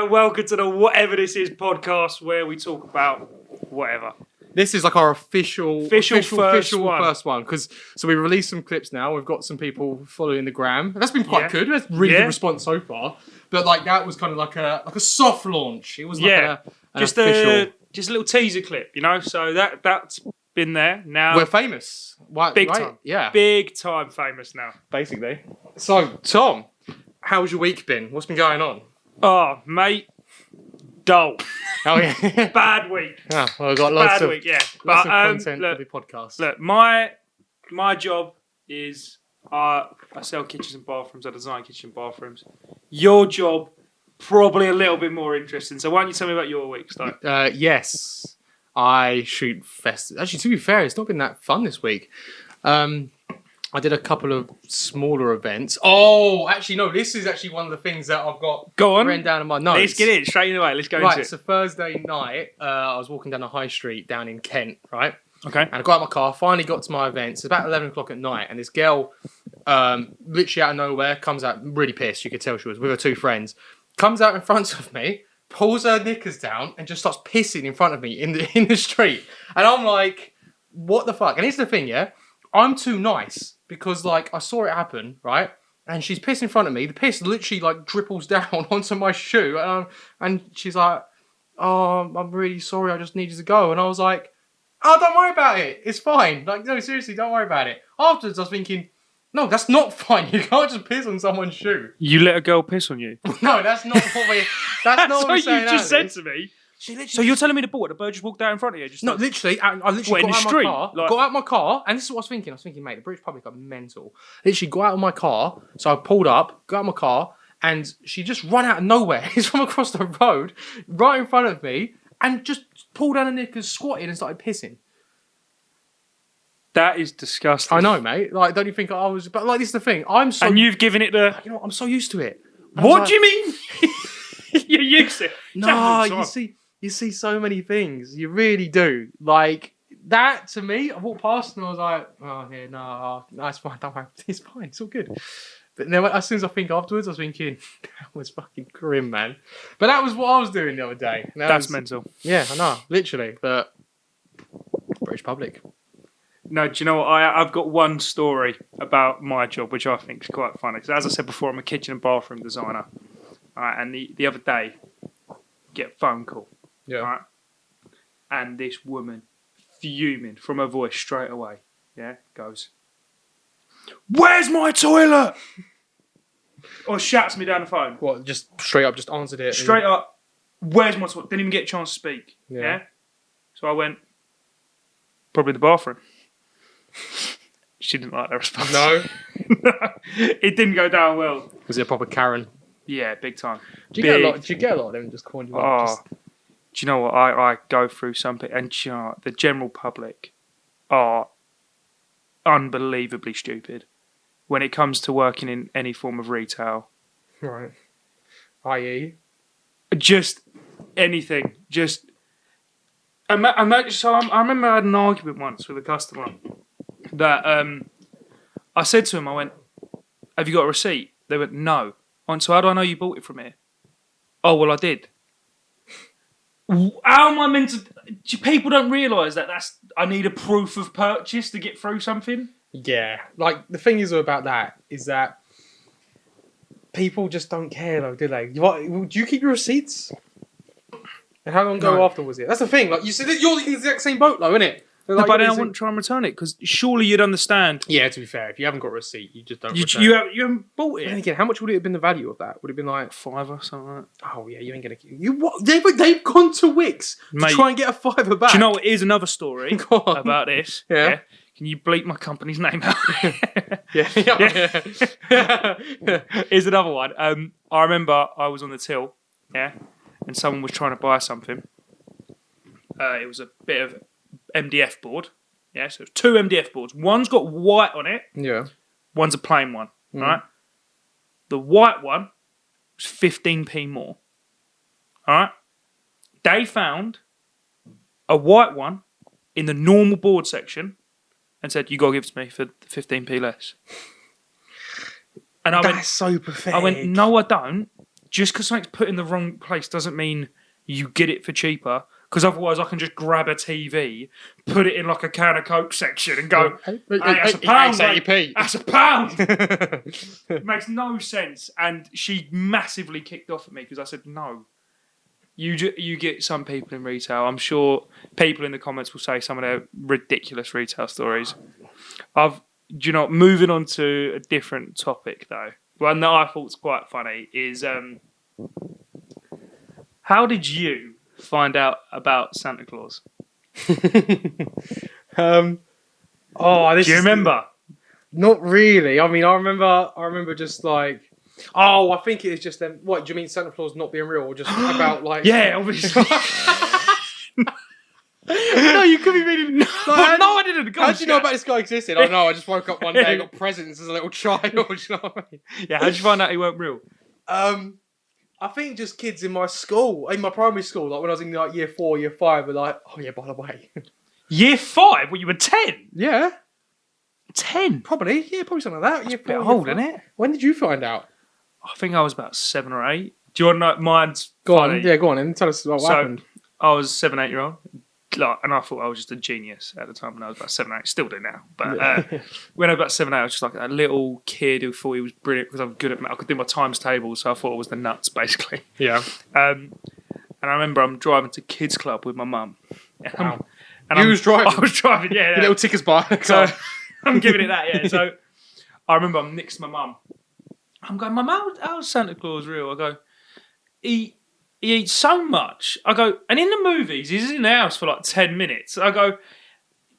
Hello, welcome to the Whatever This Is podcast, where we talk about whatever. This is like our official first one. So we released some clips now. We've got some people following the gram. That's been quite good. That's really good response so far. But like that was kind of like a soft launch. It was like just official. just a little teaser clip, you know. So that's been there now. We're famous. Big right? time. Yeah. Big time famous now. Basically. So Tom, how's your week been? What's been going on? Oh, mate, dull. Oh yeah. Bad week. Yeah, well, we've got lots of content look, for the podcast. Look, my job is I sell kitchens and bathrooms. I design kitchen and bathrooms. Your job probably a little bit more interesting. So why don't you tell me about your week, Stoke? Yes, I shoot fest. Actually, to be fair, it's not been that fun this week. I did a couple of smaller events. Oh, actually, no. This is actually one of the things that I've got written down in my notes. Let's get it straight away. Let's go into it. Right, so Thursday night, I was walking down the high street down in Kent, right? Okay. And I got out of my car, finally got to my event. It's about 11 o'clock at night, and this girl, literally out of nowhere, comes out really pissed. You could tell she was with her two friends. Comes out in front of me, pulls her knickers down, and just starts pissing in front of me in the street. And I'm like, what the fuck? And here's the thing, yeah? I'm too nice because, like, I saw it happen, right? And she's pissed in front of me. The piss literally, like, dripples down onto my shoe. And she's like, oh, I'm really sorry. I just need you to go. And I was like, oh, don't worry about it. It's fine. Like, no, seriously, don't worry about it. Afterwards, I was thinking, no, that's not fine. You can't just piss on someone's shoe. You let a girl piss on you? No, that's not what we... That's not what you just said to me. So you're telling me the bird just walked out in front of you? No, literally, I literally got out of my car, and this is what I was thinking. I was thinking, mate, the British public are mental. Literally got out of my car, so I pulled up, got out of my car, and she just run out of nowhere. It's from across the road, right in front of me, and just pulled down her knickers, squatted, and started pissing. That is disgusting. I know, mate. Like, don't you think I was... But, like, this is the thing. And you've given it the... You know what? I'm so used to it. What do you mean? You're used to it. No, you see so many things. You really do. Like, that, to me, I walked past and I was like, oh, yeah, no, it's fine. Don't worry. It's fine. It's all good. But then as soon as I think afterwards, I was thinking, that was fucking grim, man. But that was what I was doing the other day. That's mental. Yeah, I know. Literally. But British public. No, do you know what? I've got one story about my job, which I think is quite funny. So as I said before, I'm a kitchen and bathroom designer. And the other day, get a phone call. Yeah. Right? And this woman, fuming from her voice straight away, goes, "Where's my toilet?" Or shouts me down the phone. What, just straight up just answered it? Straight up, "Where's my toilet?" Didn't even get a chance to speak. Yeah. So I went, "Probably the bathroom." She didn't like that response. No? It didn't go down well. Was it a proper Karen? Yeah, big time. Do you get a lot of them just calling you up? Do you know what? I go through something, and the general public are unbelievably stupid when it comes to working in any form of retail. Right. I.e.? Just anything. Just... I remember I had an argument once with a customer that I said to him, I went, "Have you got a receipt?" They went, "No." I went, "So how do I know you bought it from here?" "Oh, well, I did." How am I meant to... People don't realise that I need a proof of purchase to get through something. Yeah. Like, the thing is about that is that people just don't care, though, do they? Do you keep your receipts? And how long ago after was it? That's the thing. Like, you said you're in the exact same boat, though, innit? Like, but then I wouldn't try and return it, because surely you'd understand. Yeah, to be fair, if you haven't got a receipt, you just don't you haven't bought it. And again, how much would it have been the value of that? Would it have been like £5 or something like that? Oh yeah, you ain't gonna... They've gone to Wix to try and get a £5 back. Do you know what? Here's another story about this. Yeah. Can you bleep my company's name out? Yeah. Here's another one. I remember I was on the till, and someone was trying to buy something. It was a bit of MDF board. Yeah, so it's 2 MDF boards. One's got white on it. Yeah. One's a plain one. Right? The white one was 15p more. Alright? They found a white one in the normal board section and said, "You gotta give it to me for 15p less." And I That's so pathetic. I went, "No, I don't. just because something's put in the wrong place doesn't mean you get it for cheaper. Because otherwise, I can just grab a TV, put it in like a can of Coke section, and go, "Hey, that's a pound, mate. That's a pound." It makes no sense. And she massively kicked off at me because I said, "No, you get some people in retail. I'm sure people in the comments will say some of their ridiculous retail stories." Moving on to a different topic though. One that I thought's quite funny is how did you find out about Santa Claus? Do you remember? Not really. I mean, I remember just like, I think it is just them. What do you mean, Santa Claus not being real, or just about like? Yeah, obviously. No, you could be reading. No, I didn't. How did you know about this guy existed? Oh no, I just woke up one day and got presents as a little child. You know what I mean? Yeah, how did you find out he weren't real? I think just kids in my school, in my primary school, like when I was in like year 4, year 5, were like, "Oh yeah, by the way." Year 5? Well, you were 10? Yeah. 10? Probably something like that. That's a bit old, isn't it? When did you find out? I think I was about 7 or 8. Do you want to know? Mine's Go funny. on, yeah, go on, and tell us what happened. I was 7, 8 year old, and I thought I was just a genius at the time when I was about 7, 8. Still do now, but when I was about 7, 8, I was just like a little kid who thought he was brilliant because I'm good at math. I could do my times table, so I thought I was the nuts, basically. Yeah. And I remember I'm driving to kids club with my mum. Wow. I was driving, yeah. Your little tickers bar. So I'm giving it that, yeah. So I remember I'm next to my mum. I'm going, "Mum, how's Santa Claus real?" I go, he eats so much. I go, and in the movies, he's in the house for like 10 minutes. I go,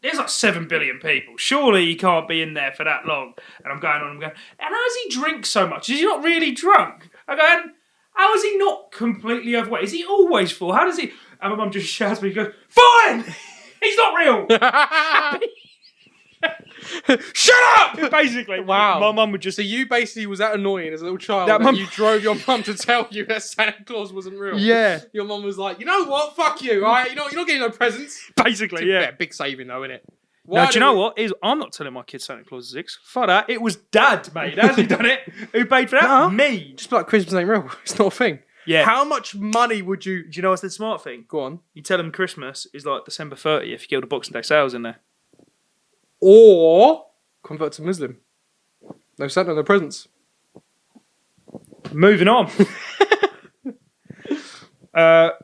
there's like 7 billion people. Surely he can't be in there for that long. And I'm going, and how does he drink so much? Is he not really drunk? I go, and how is he not completely overweight? Is he always full? How does he? And my mum just shouts at me, goes, "Fine! He's not real!" Shut up! Basically, wow. My mum would just. So you basically was that annoying as a little child That that you drove your mum to tell you that Santa Claus wasn't real. Yeah. Your mum was like, "You know what? Fuck you! All right, you're not getting no presents." Basically, yeah. Fair, big saving though, innit? Now, do you know what? I'm not telling my kids Santa Claus exists. Fuck that. It was Dad, mate. How's he done it? Who paid for that? No. Me. Just like Christmas ain't real. It's not a thing. Yeah. How much money would you? Do you know what's the smart thing? Go on. You tell them Christmas is like December 30th. You get all the Boxing Day sales in there. Or convert to Muslim. No Santa, no presents. Moving on.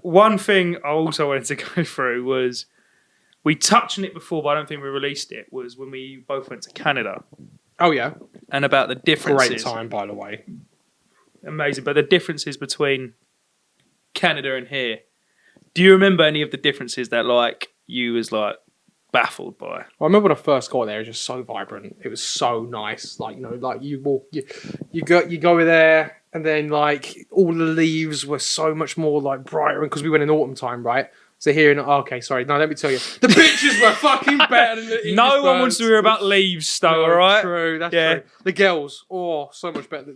One thing I also wanted to go through was, we touched on it before, but I don't think we released it, was when we both went to Canada. Oh yeah. And about the differences. Great time, by the way. Amazing. But the differences between Canada and here. Do you remember any of the differences that like you was like baffled by? I remember when I first got there, it was just so vibrant. It was so nice. Like, you know, like you walk, you go there, and then like all the leaves were so much more like brighter because we went in autumn time, right? So here, okay, sorry. No, let me tell you, the pictures were fucking better than the English No one birds. wants to hear about leaves, though. No, all right? True, that's Yeah. true. The girls, so much better.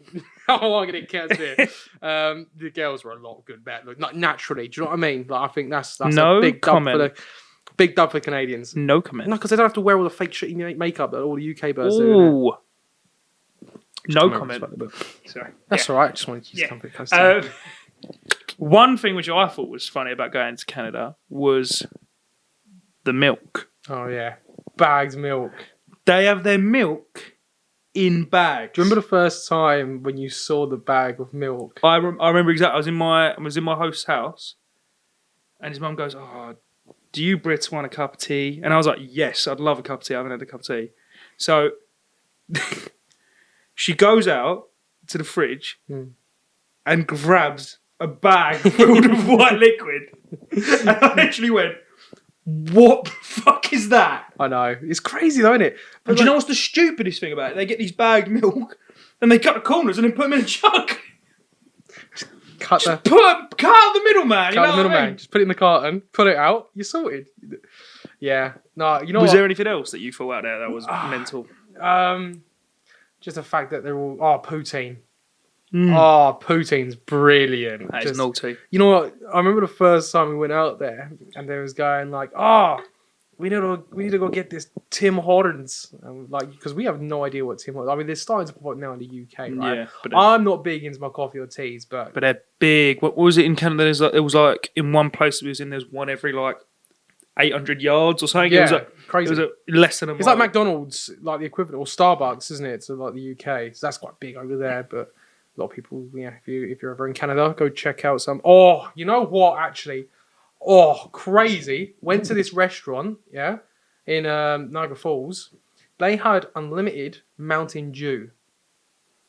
I want to get cats here. The girls were a lot good, better. Like naturally, do you know what I mean? Like I think that's No a big comment. big dub for Canadians. No comment. No, because they don't have to wear all the fake shitty makeup that all the UK birds do. Ooh. No comment. Sorry. That's Yeah. all right. Just wanted to Yeah. come close. One thing which I thought was funny about going to Canada was the milk. Oh yeah, bagged milk. They have their milk in bags. Do you remember the first time when you saw the bag of milk? I remember exactly. I was in my host's house, and his mum goes, "Oh, do you Brits want a cup of tea?" And I was like, "Yes, I'd love a cup of tea. I haven't had a cup of tea." So she goes out to the fridge and grabs a bag filled with white liquid, and I literally went, "What the fuck is that?" I know, it's crazy though, isn't it? But do you know what's the stupidest thing about it? They get these bagged milk, and they cut the corners and then put them in a jug. Cut Cut out the middleman. the middleman. Just put it in the carton, put it out. You're sorted. Yeah. No, you know Was what? there anything else that you thought out there that was mental? Just the fact that they're all poutine. Poutine's brilliant. That is Just, naughty. you know what? I remember the first time we went out there, and there was going like, we need to go get this Tim Hortons, like because we have no idea what Tim Hortons. I mean, they're starting to pop up now in the UK, right? Yeah, but I'm not big into my coffee or teas, but they're big. What was it in Canada? It was like in one place it was in. There's one every like 800 yards or something. yeah, It was like crazy. it was less than a mile. It's like McDonald's, like the equivalent, or Starbucks, isn't it? To like the UK, so that's quite big over there. But a lot of people, yeah, if you're ever in Canada, go check out some. Oh, you know what? Actually, oh, crazy! Went to this restaurant, yeah, in Niagara Falls. They had unlimited Mountain Dew.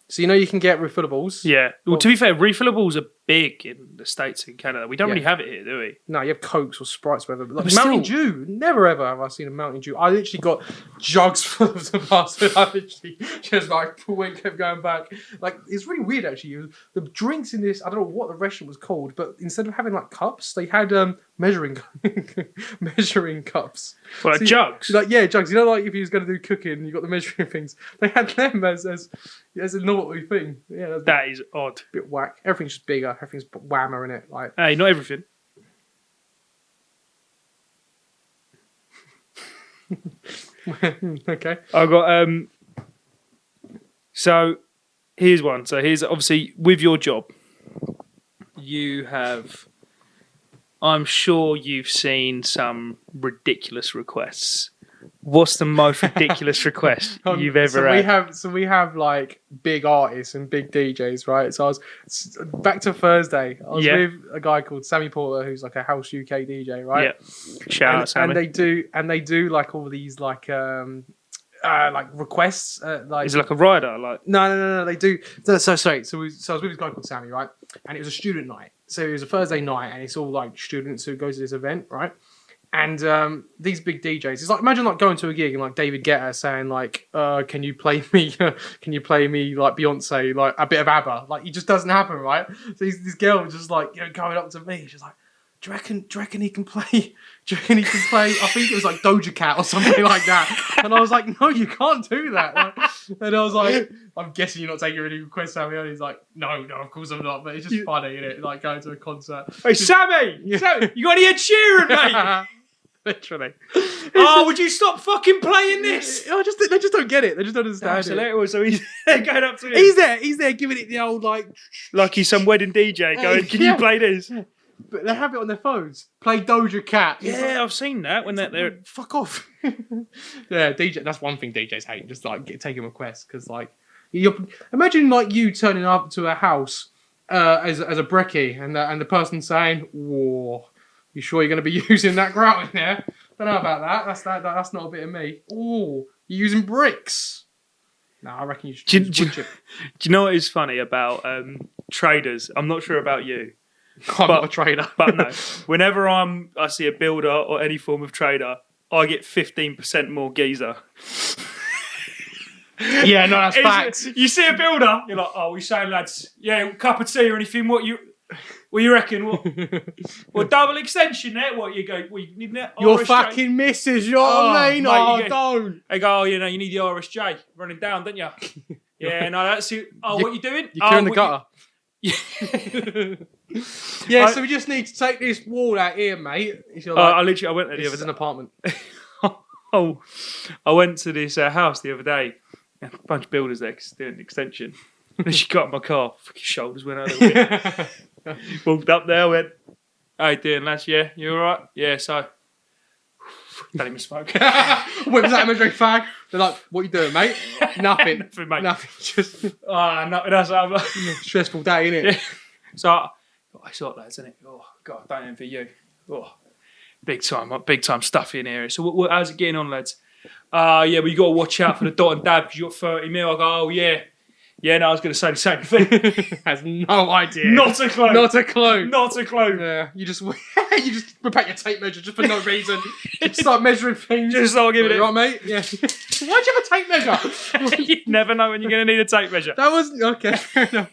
So you know you can get refillables. Yeah. Well, Well- to be fair, refillables are big in the States and Canada. We don't Yeah. really have it here, do we? No, you have Cokes or Sprites, whatever. But like But Mountain still- Dew, never ever have I seen a Mountain Dew. I literally got jugs full of the bastard. I literally just like kept going back. Like it's really weird actually. The drinks in this, I don't know what the restaurant was called, but instead of having like cups, they had measuring measuring cups. Well, like So you- jugs. Like yeah, jugs. You know, like if you was going to do cooking, you got the measuring things. They had them as a naughty thing. Yeah, that's That is odd. a bit whack. Everything's just bigger. Everything's whammer in it. Like Hey, not everything. okay. I got so here's one. So here's obviously with your job, you have. I'm sure you've seen some ridiculous requests. What's the most ridiculous request you've ever so had? we have like big artists and big DJs, right? So I was back to Thursday. I was Yeah. with a guy called Sammy Porter, who's like a house UK DJ, right? Yeah. Shout out, Sammy. And they do like all these like requests, like Is it like a rider? Like no. They do. So sorry. So I was with this guy called Sammy, right? And it was a student night. So it was a Thursday night, and it's all like students who go to this event, right? And these big DJs, it's like imagine like going to a gig and like David Guetta saying like, "Can you play me? Can you play me like Beyonce, like a bit of ABBA?" Like it just doesn't happen, right? So this girl was just like going up to me, she's like, do you reckon he can play? Do you reckon he can play? I think it was like Doja Cat or something like that. And I was like, no, you can't do that. Like, and I was like, I'm guessing you're not taking any requests, Sammy. And he's like, no, of course I'm not. But it's just funny, isn't it? Like going to a concert. hey, Sammy! Yeah. Sammy, you got any Ed Sheeran, mate? Literally. Oh, would you stop fucking playing this? They just don't get it. They just don't understand That's it. hilarious. So he's going up to him He's there giving it the old like. like he's some wedding DJ going, "Can Yeah. you play this?" But they have it on their phones. Play Doja Cat. It's Yeah, I've seen that when they're. fuck off. Yeah, DJ. That's one thing DJs hate. Just like taking requests because like imagine like you turning up to a house as a brekkie and the person saying, "Whoa, you sure you're going to be using that grout in there?" Don't know about that. That's not a bit of me. Oh, you're using bricks. No, I reckon you should Do- use do- wood chip. Do you know what is funny about traders? I'm not sure about you, I'm not a trader. but no. Whenever I see a builder or any form of trader, I get 15% more geezer. Yeah, no, that's It's- facts. You see a builder, you're like, "Oh, we saying lads, yeah, cup of tea or anything? What you reckon? What double extension there? What you go? What you need that? Your RSJ? fucking missus, you know what I mean? mate, Oh, you get- don't. They go, "Oh, you know, you need the RSJ running down, don't you?" Yeah, no, that's it. Oh, what you doing? You're clearing the what gutter. you- Yeah, I- so we just need to take this wall out here, mate. If you're I like, literally, I went there the this other is an day. apartment. Oh, I went to this house the other day. A bunch of builders there 'cause doing an extension. And she got in my car. Fucking shoulders went out a little bit. Walked up there, went, "How you doing, lads? Yeah, you all right? Yeah, so." Don't even smoke. What was that, imaginary fag? They're like, what you doing, mate? Nothing. Nothing, mate. Nothing. Just No, that's I'm like, stressful day, innit? yeah. So, it's hot, lads, isn't it? Oh, God, don't envy you. Oh, big time stuff in here. So, how's it getting on, lads? Yeah, but you got to watch out for the dot and dab because you got 30 mil. I go, oh, yeah. Yeah, no, I was going to say the same thing. Has no idea. Not a clue. Not a clue. Not a clue. Yeah, you just whip out your tape measure just for no reason. Just start measuring things. Just start giving You it. right, mate? Yeah. Why'd you have a tape measure? You never know when you're going to need a tape measure. That was okay. Fair enough.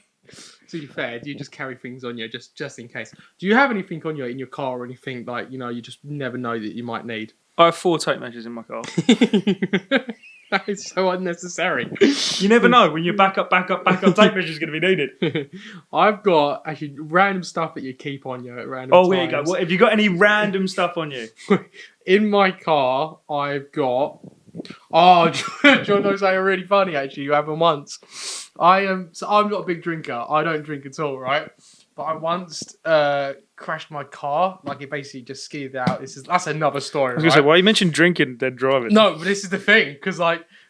To be fair, do you just carry things on you just in case? Do you have anything on you in your car or anything like you just never know that you might need? I have 4 tape measures in my car. That is so unnecessary. You never know when your backup tape measure is going to be needed. I've got actually random stuff that you keep on you at random Oh, times. here you go. What, have you got any random stuff on you? In my car, I've got. Oh, do you want to know something really funny? Actually, you happened once. So I'm not a big drinker. I don't drink at all, right? But I once crashed my car. Like it basically just skidded out. That's another story. I was going to say, why you mentioned drinking then driving? No, but this is the thing, because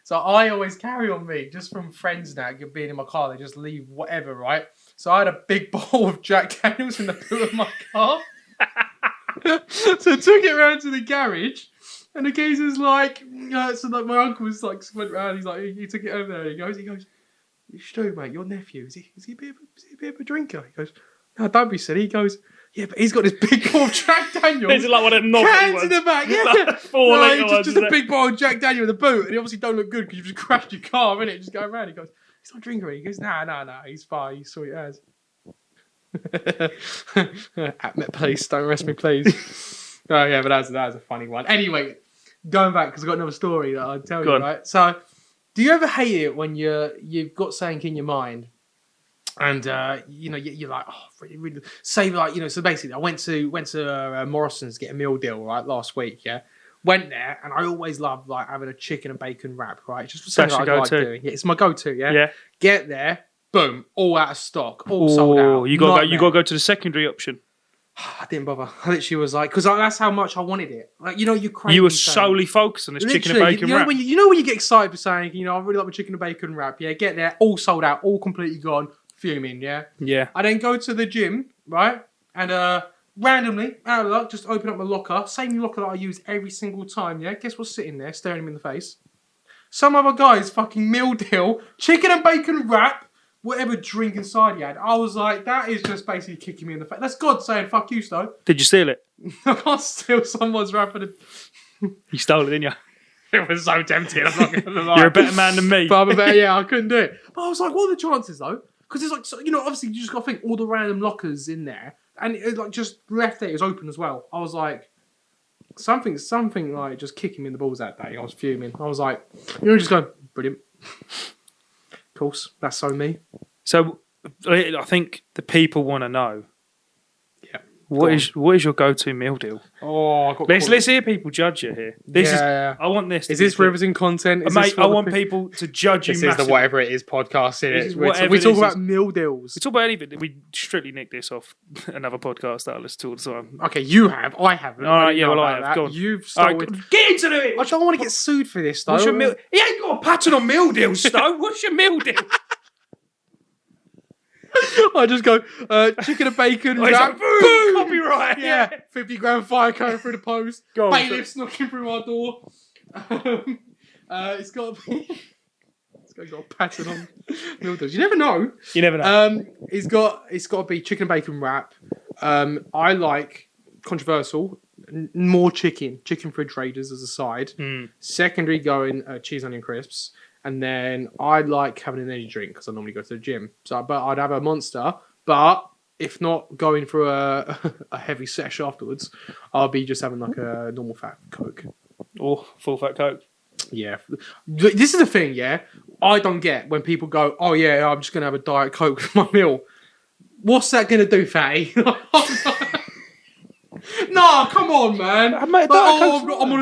so I always carry on me just from friends now being in my car. They just leave whatever, right? So I had a big bottle of Jack Daniels in the boot of my car. So I took it around to the garage, and the geezer's like, so like my uncle was like went round. He's like, he took it over there. And he goes, Stu, mate, your nephew is he a bit of a drinker? He goes, no, don't be silly. He goes, yeah, but he's got this big bottle of Jack Daniels. Is it like one of them novelty Cans ones? in the back, yeah. Like 4 litre ones, just a isn't big bottle of Jack Daniel in the boot, and he obviously don't look good because you've just crashed your car, innit? Just going around. He goes, he's not drinking. He goes, nah, he's fine. He's sweet as. At Met Police, don't arrest me, please. Oh yeah, but that was a funny one. Anyway, going back because I've got another story that I'll tell you. Right. So, do you ever hate it when you've got something in your mind? And you're like, oh, really. Say like, so basically, I went to Morrison's to get a meal deal right last week. Yeah, went there, and I always love like having a chicken and bacon wrap. Right, just something I like doing. Yeah, it's my go-to. Yeah. Get there, boom, all out of stock, all sold out. You got to go to the secondary option. I didn't bother. I literally was like, because that's how much I wanted it. Like, you crazy. You were solely focused on this chicken and bacon wrap. When you get excited for saying, I really like my chicken and bacon wrap. Yeah, get there, all sold out, all completely gone. Fuming, yeah? Yeah. I then go to the gym, right? And randomly, out of luck, just open up my locker. Same locker that I use every single time, yeah? Guess what's sitting there, staring him in the face? Some other guy's fucking meal deal, chicken and bacon wrap, whatever drink inside he had. I was like, that is just basically kicking me in the face. That's God saying, fuck you, Sto. Did you steal it? I can't steal someone's wrapping. You stole it, didn't you? It was so tempting, I'm not going to lie. You're a better man than me. But I'm a better, yeah, I couldn't do it. But I was like, what are the chances, though? Because it's like, so, obviously you just got to think all the random lockers in there. And it like just left there, it was open as well. I was like, something like just kicking me in the balls that day. I was fuming. I was like, just going, brilliant. Of course, that's so me. So I think the people want to know. Yeah. What is your go-to meal deal? Oh, I got let's hear people judge you here. I want this. Is this riveting content? Mate, I want people to judge you. This is the whatever it is podcast, isn't it? We talk about meal deals. We talk about anything. We strictly nick this off another podcast that I listen to all the time. Okay, you have. I haven't. All right, I have. Go on. You've stolen. Get into it. I don't want to get sued for this, though. What's your meal? He ain't got a pattern on meal deals, Sto. What's your meal deal? I just go chicken and bacon. Like, boom! Copyright. Yeah, 50 grand fire going through the post. Go on, bailiffs knocking through our door. It's got to be. It's got a pattern on meal deals. You never know. You never know. It's got to be chicken and bacon wrap. I like controversial. More chicken fridge raiders as a side. Secondary going cheese onion crisps. And then I like having an energy drink because I normally go to the gym. But I'd have a Monster. But if not going for a heavy sesh afterwards, I'll be just having like a normal fat Coke. Or full fat Coke. Yeah. This is the thing, yeah? I don't get when people go, oh yeah, I'm just going to have a Diet Coke with my meal. What's that going to do, fatty? Nah, come on, man. I'm on a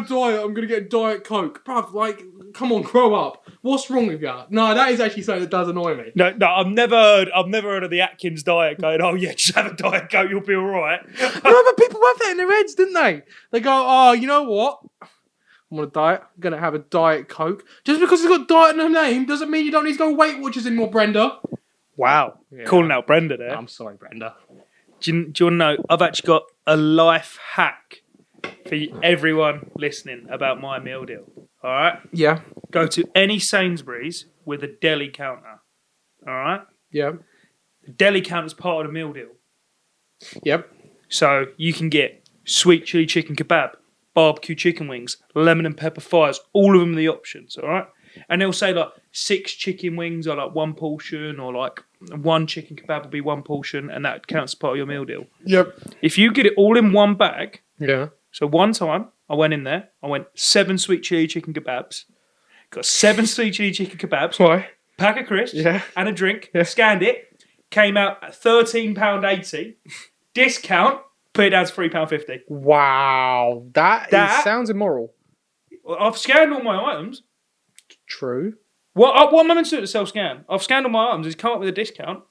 diet. I'm going to get Diet Coke. Bruv, like, come on, grow up. What's wrong with you? No, that is actually something that does annoy me. No, I've never heard of the Atkins diet going, oh yeah, just have a Diet Coke, you'll be alright. No, but people have that in their heads, didn't they? They go, oh, you know what? I'm on a diet. I'm going to have a Diet Coke. Just because it's got diet in the name doesn't mean you don't need to go Weight Watchers anymore, Brenda. Wow. Yeah. Calling out Brenda there. I'm sorry, Brenda. Do you want to know, I've actually got a life hack for everyone listening about my meal deal. All right? Yeah. Go to any Sainsbury's with a deli counter. All right? Yeah. The deli counter is part of the meal deal. Yep. So you can get sweet chili chicken kebab, barbecue chicken wings, lemon and pepper fries, all of them are the options, all right? And they'll say like 6 chicken wings are like 1 portion, or like 1 chicken kebab will be 1 portion, and that counts as part of your meal deal. Yep. If you get it all in one bag, yeah. So one time I went in there, I went 7 sweet chili chicken kebabs, got 7 sweet chili chicken kebabs, Why? pack of crisps, Yeah. and a drink. Yeah. Scanned it, came out at £13.80. Discount, put it down to £3.50. Wow. That sounds immoral. I've scanned all my items. True. What am I meant to do to self-scan? I've scanned all my items. It's come up with a discount.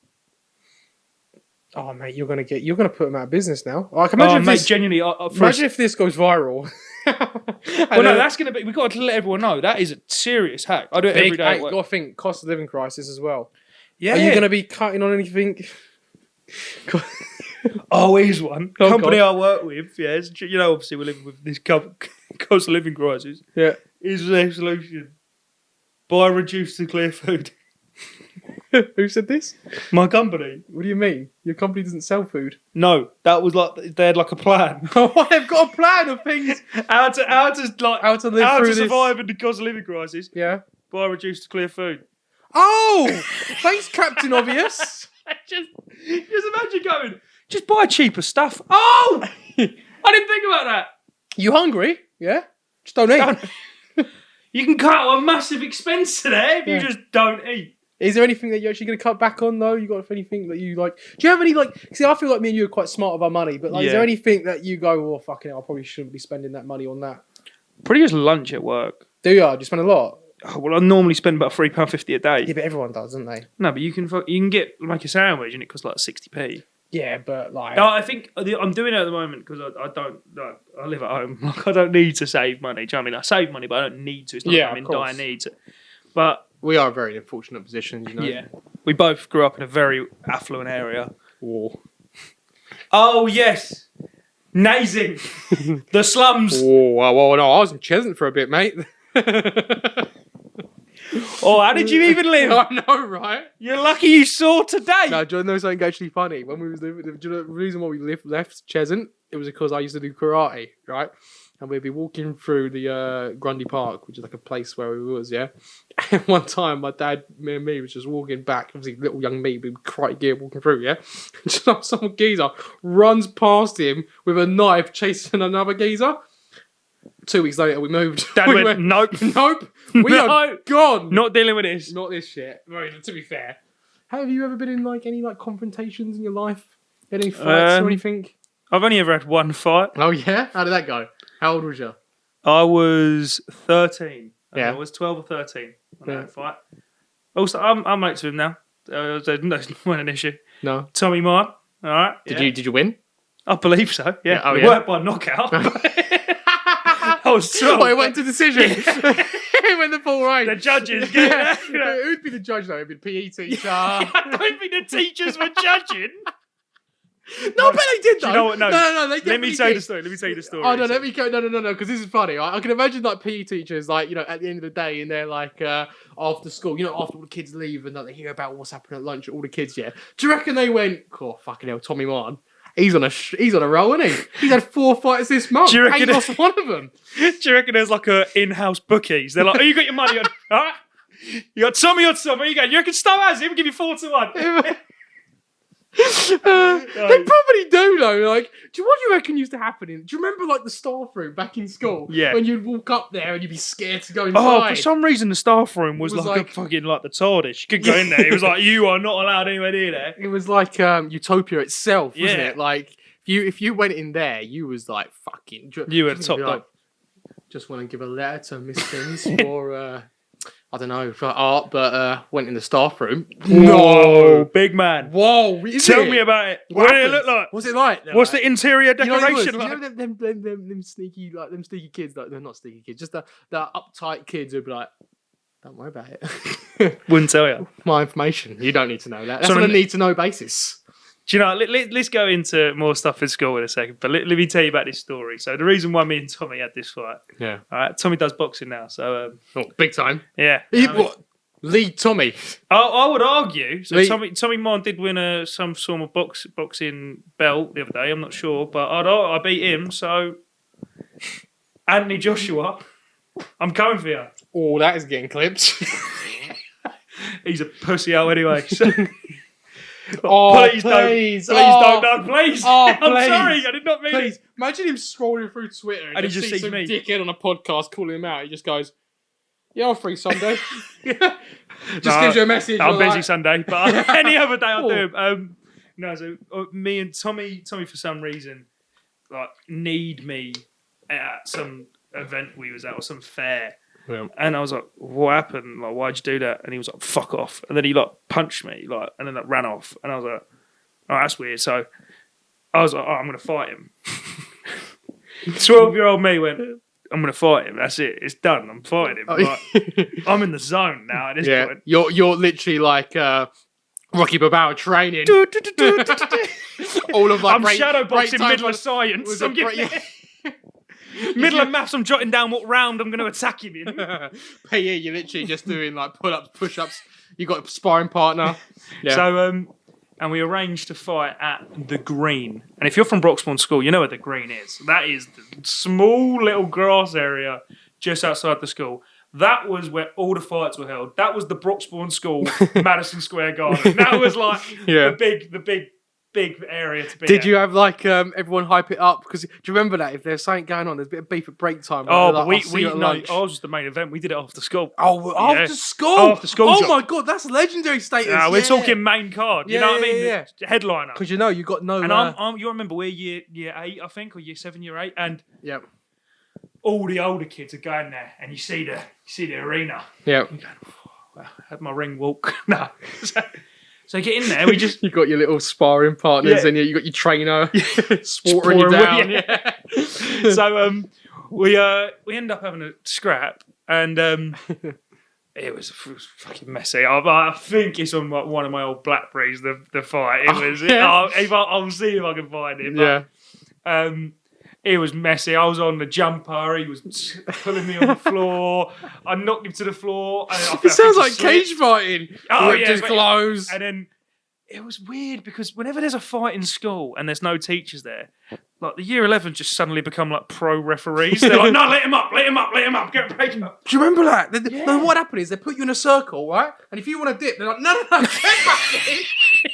Oh mate, you're gonna put them out of business now. Like imagine Mate, genuinely. imagine if this goes viral. Well, no, that's gonna be. We've got to let everyone know that is a serious hack. I do it every day. Hey, at you work. got to think cost of living crisis as well. Yeah. Are you going to be cutting on anything? Oh, here's one. Oh, Company God. I work with, yes. You know, obviously we're living with this cost of living crisis. Yeah. Is their solution. Buy reduced to clear food. Who said this? My company. What do you mean? Your company doesn't sell food. No, that was like, they had like a plan. Oh, they've got a plan of things. how to How to live through this. survive in the cost of living crisis. Yeah. Buy reduced to clear food. Oh, thanks, Captain Obvious. just imagine going, just buy cheaper stuff. Oh! I didn't think about that. You hungry? Yeah. Just don't eat. You can cut out a massive expense today if you just don't eat. Is there anything that you're actually going to cut back on though? You got anything that you like? Do you have any like? See, I feel like me and you are quite smart with our money, but like, is there anything that you go, oh fucking hell, I probably shouldn't be spending that money on that? Pretty much lunch at work. Do you? Do you spend a lot? Oh, well, I normally spend about £3.50 a day. Yeah, but everyone does, don't they? No, but you can get like a sandwich and it costs like 60p. Yeah, but like, No, I think I'm doing it at the moment because I don't. Like, I live at home. Like, I don't need to save money. Do you know what I mean? I save money, but I don't need to. It's not like I'm in dire need. But we are very unfortunate positions, you know. yeah, we both grew up in a very affluent area. War. Oh yes, Nazing, the slums. Oh, well, no, I was in Cheshunt for a bit, mate. Oh, how did you even live? I know, right? You're lucky you saw today. No, do you know something actually funny? When we was living, do you know the reason why we left Cheshunt? It was because I used to do karate, right? And we'd be walking through the Grundy Park, which is like a place where we was, yeah? And one time, my dad, me and me, was just walking back, obviously little young me, with karate gear walking through, yeah? Just some geezer runs past him with a knife chasing another geezer. 2 weeks later, we moved. Dad We went, nope. Nope. We No. are gone. Not dealing with this. Not this shit. Right, to be fair. Have you ever been in like any like confrontations in your life? Any fights or anything? I've only ever had one fight. Oh yeah? How did that go? How old was you? I was 13. Yeah. I was 12 or 13 when I Yeah. had a fight. Also, I'm mates with him now. There's not an issue. No. Tommy Marr. All right. Did you win? I believe so. Yeah. Yeah, oh, It yeah. worked by knockout. I was 12. Oh, it went to decision. It went the full range. The judges. Yeah. Yeah. Who'd be the judge though? It'd be the PE teacher. I don't think the teachers were judging. No, I bet they did though. Do you know what? No. No. They Let me definitely tell you did. the story. Let me tell you the story. Oh no, let me go. No, because this is funny. I can imagine like PE teachers, like, you know, at the end of the day, and they're like after school, you know, after all the kids leave, and like, they hear about what's happening at lunch at all the kids. Yeah, do you reckon they went, "Oh fucking hell, Tommy Martin, he's on a roll, isn't he? He's had 4 fights this month. Do you reckon Ain't lost one of them." Do you reckon there's like a in-house bookies? They're like, oh, you got your money on. All right. You got Tommy on Tommy. You go. You reckon Stowe has him? Give you 4-1. They probably do though. Like, what do you reckon used to happen? Do you remember like the staff room back in school? Yeah. When you'd walk up there and you'd be scared to go Oh, inside. for some reason the staff room was, It was like like- a fucking like the TARDIS. You could go in there. It was like you are not allowed anywhere near there. It was like Utopia itself, wasn't Yeah. it? Like if you went in there, you was like fucking. You were just top be dog. Just want to give a letter to Miss Fins for I don't know, for art, but went in the staff room. Whoa, big man. Whoa! Is Tell it? me about it. What What did it happened? look like? What's it like? What's the interior You know what it was? decoration You like? know them sneaky kids, like they're not sneaky kids, just the uptight kids who'd be like, don't worry about it. Wouldn't tell you. My information. You don't need to know that. That's So on a then- need to know basis. Do you know, let's go into more stuff in school in a second, but let me tell you about this story. So the reason why me and Tommy had this fight, Yeah. all right, Tommy does boxing now, so Oh, big time. yeah. What? Lead Tommy. I would argue, so Lee- Tommy Martin did win some sort of boxing belt the other day, I'm not sure, but I beat him, so Anthony Joshua, I'm coming for you. Oh, that is getting clipped. He's a pussy out anyway. So. Oh, Please don't. please. Please Oh, don't. No, please. Oh, I'm please. sorry. I did not mean Please. it. Imagine him scrolling through Twitter and, And he just just sees sees some me. dickhead on a podcast calling him out. He just goes, Yeah, I'm free Sunday. Just No, gives you a message. I'm you're busy like, Sunday, but any other day I'll Oh. do it. No, so me and Tommy for some reason, like, need me at some event we was at or some fair. Yeah. And I was like, what happened? Like, why'd you do that? And he was like, fuck off. And then he like punched me, like, and then like ran off. And I was like, oh, that's weird. So I was like, oh, I'm gonna fight him. 12-year-old me went, I'm gonna fight him. That's it. It's done. I'm fighting him. Oh, Like, I'm in the zone now at this yeah, point. you're literally like Rocky Balboa training. All of like I'm shadow boxing time middle of was science. a I'm break- giving middle of maths. I'm jotting down what round I'm going to attack him in. PE, you're literally just doing like pull-ups, push-ups. You got a sparring partner. Yeah. So and we arranged to fight at the Green. And if you're from Broxbourne School, you know where the Green is. That is the small little grass area just outside the school. That was where all the fights were held. That was the Broxbourne School, Madison Square Garden. That was like Yeah. the big area to be. Did at. you have like everyone hype it up? Because do you remember that if there's something going on, there's a bit of beef at break time. Oh, like, but I'll we see you at no, lunch. I was the main event. We did it after school. Oh, Yeah. after school. After school Oh job. my god, that's legendary status. We're talking main card. You Yeah, know what I yeah, mean? yeah. The headliner. Because you know you got no. And you remember we're year 8, I think, or year 7, year 8, and Yep. all the older kids are going there, and you see the arena. Yep. I had my ring walk. No. So get in there. We just You got your little sparring partners, Yeah. and you got your trainer slaughtering you Spoiling, down. yeah. Yeah. so we end up having a scrap, and it was fucking messy. I think it's on one of my old Blackberries. The fight. It was. yeah. I'll see if I can find it. Yeah. But, it was messy. I was on the jumper. He was pulling me on the floor. I knocked him to the floor. It sounds like cage fighting. Oh, Ripped yeah, his but- clothes. And then it was weird because whenever there's a fight in school and there's no teachers there, like the year 11 just suddenly become like pro referees. They're like, no, let him up, break him up. Do you remember that? Yeah. Then what happened is they put you in a circle, right? And if you want to dip, they're like, no, get back in.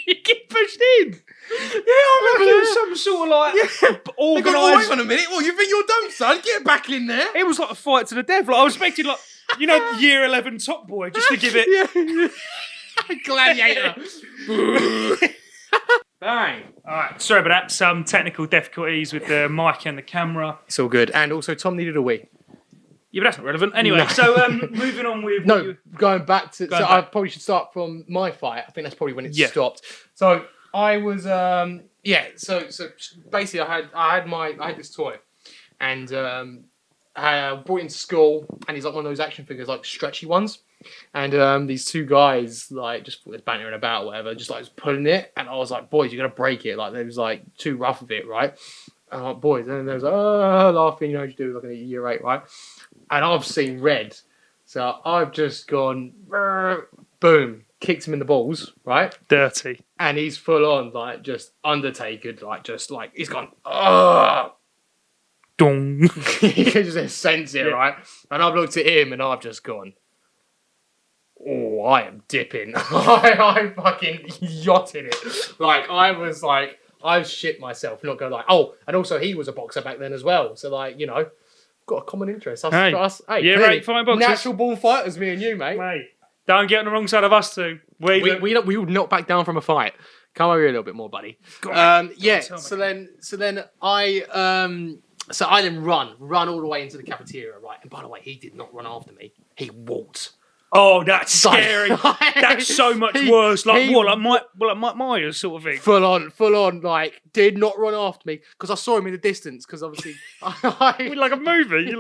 You get pushed in. Yeah, I Like remember it was that. some sort of like They go, oh, organised. wait on a minute. Well, you think you're done, son? Get back in there. It was like a fight to the death. Like I was expecting like, you know, year 11 top boy just to give it. Yeah. Gladiator. Bang. All right, sorry about that. Some technical difficulties with the mic and the camera. It's all good. And also, Tom needed a wee. Yeah, but that's not relevant. Anyway, No. so moving on with No, going back to. Going so I back. probably should start from my fight. I think that's probably when it Yeah. stopped. So I was, So basically, I had this toy, and I brought it into school, and he's like one of those action figures, like stretchy ones. And these two guys like just was bantering about or whatever, just like was pulling it, and I was like, boys, you're gonna break it. Like they was like too rough of it, right? And I'm like, boys, and then there was like, oh, laughing, you know what you do, like in a year 8, right? And I've seen red, so I've just gone, boom, kicked him in the balls, right? dirty. And he's full on like just Undertaker, like just like he's gone, ugh. Dong. You can just sense it, Yeah. right? And I've looked at him and I've just gone, oh, I am dipping. I fucking yachted it. Like, I shit myself, not gonna lie. Oh, and also he was a boxer back then as well. So, like, you know, got a common interest. Hey. Hey, Yeah, clearly, right, fine boxers. natural born fighters, me and you, mate. Mate, don't get on the wrong side of us two. We We would not back down from a fight. Come over here a little bit more, buddy. Go on. Yeah. Tell me. So then I then run all the way into the cafeteria, right? And by the way, he did not run after me. He walked. Oh, that's scary. That's so much He- worse. Like he- what? Like Mike Myers sort of thing. Full on, like did not run after me because I saw him in the distance. Because obviously, Like a movie.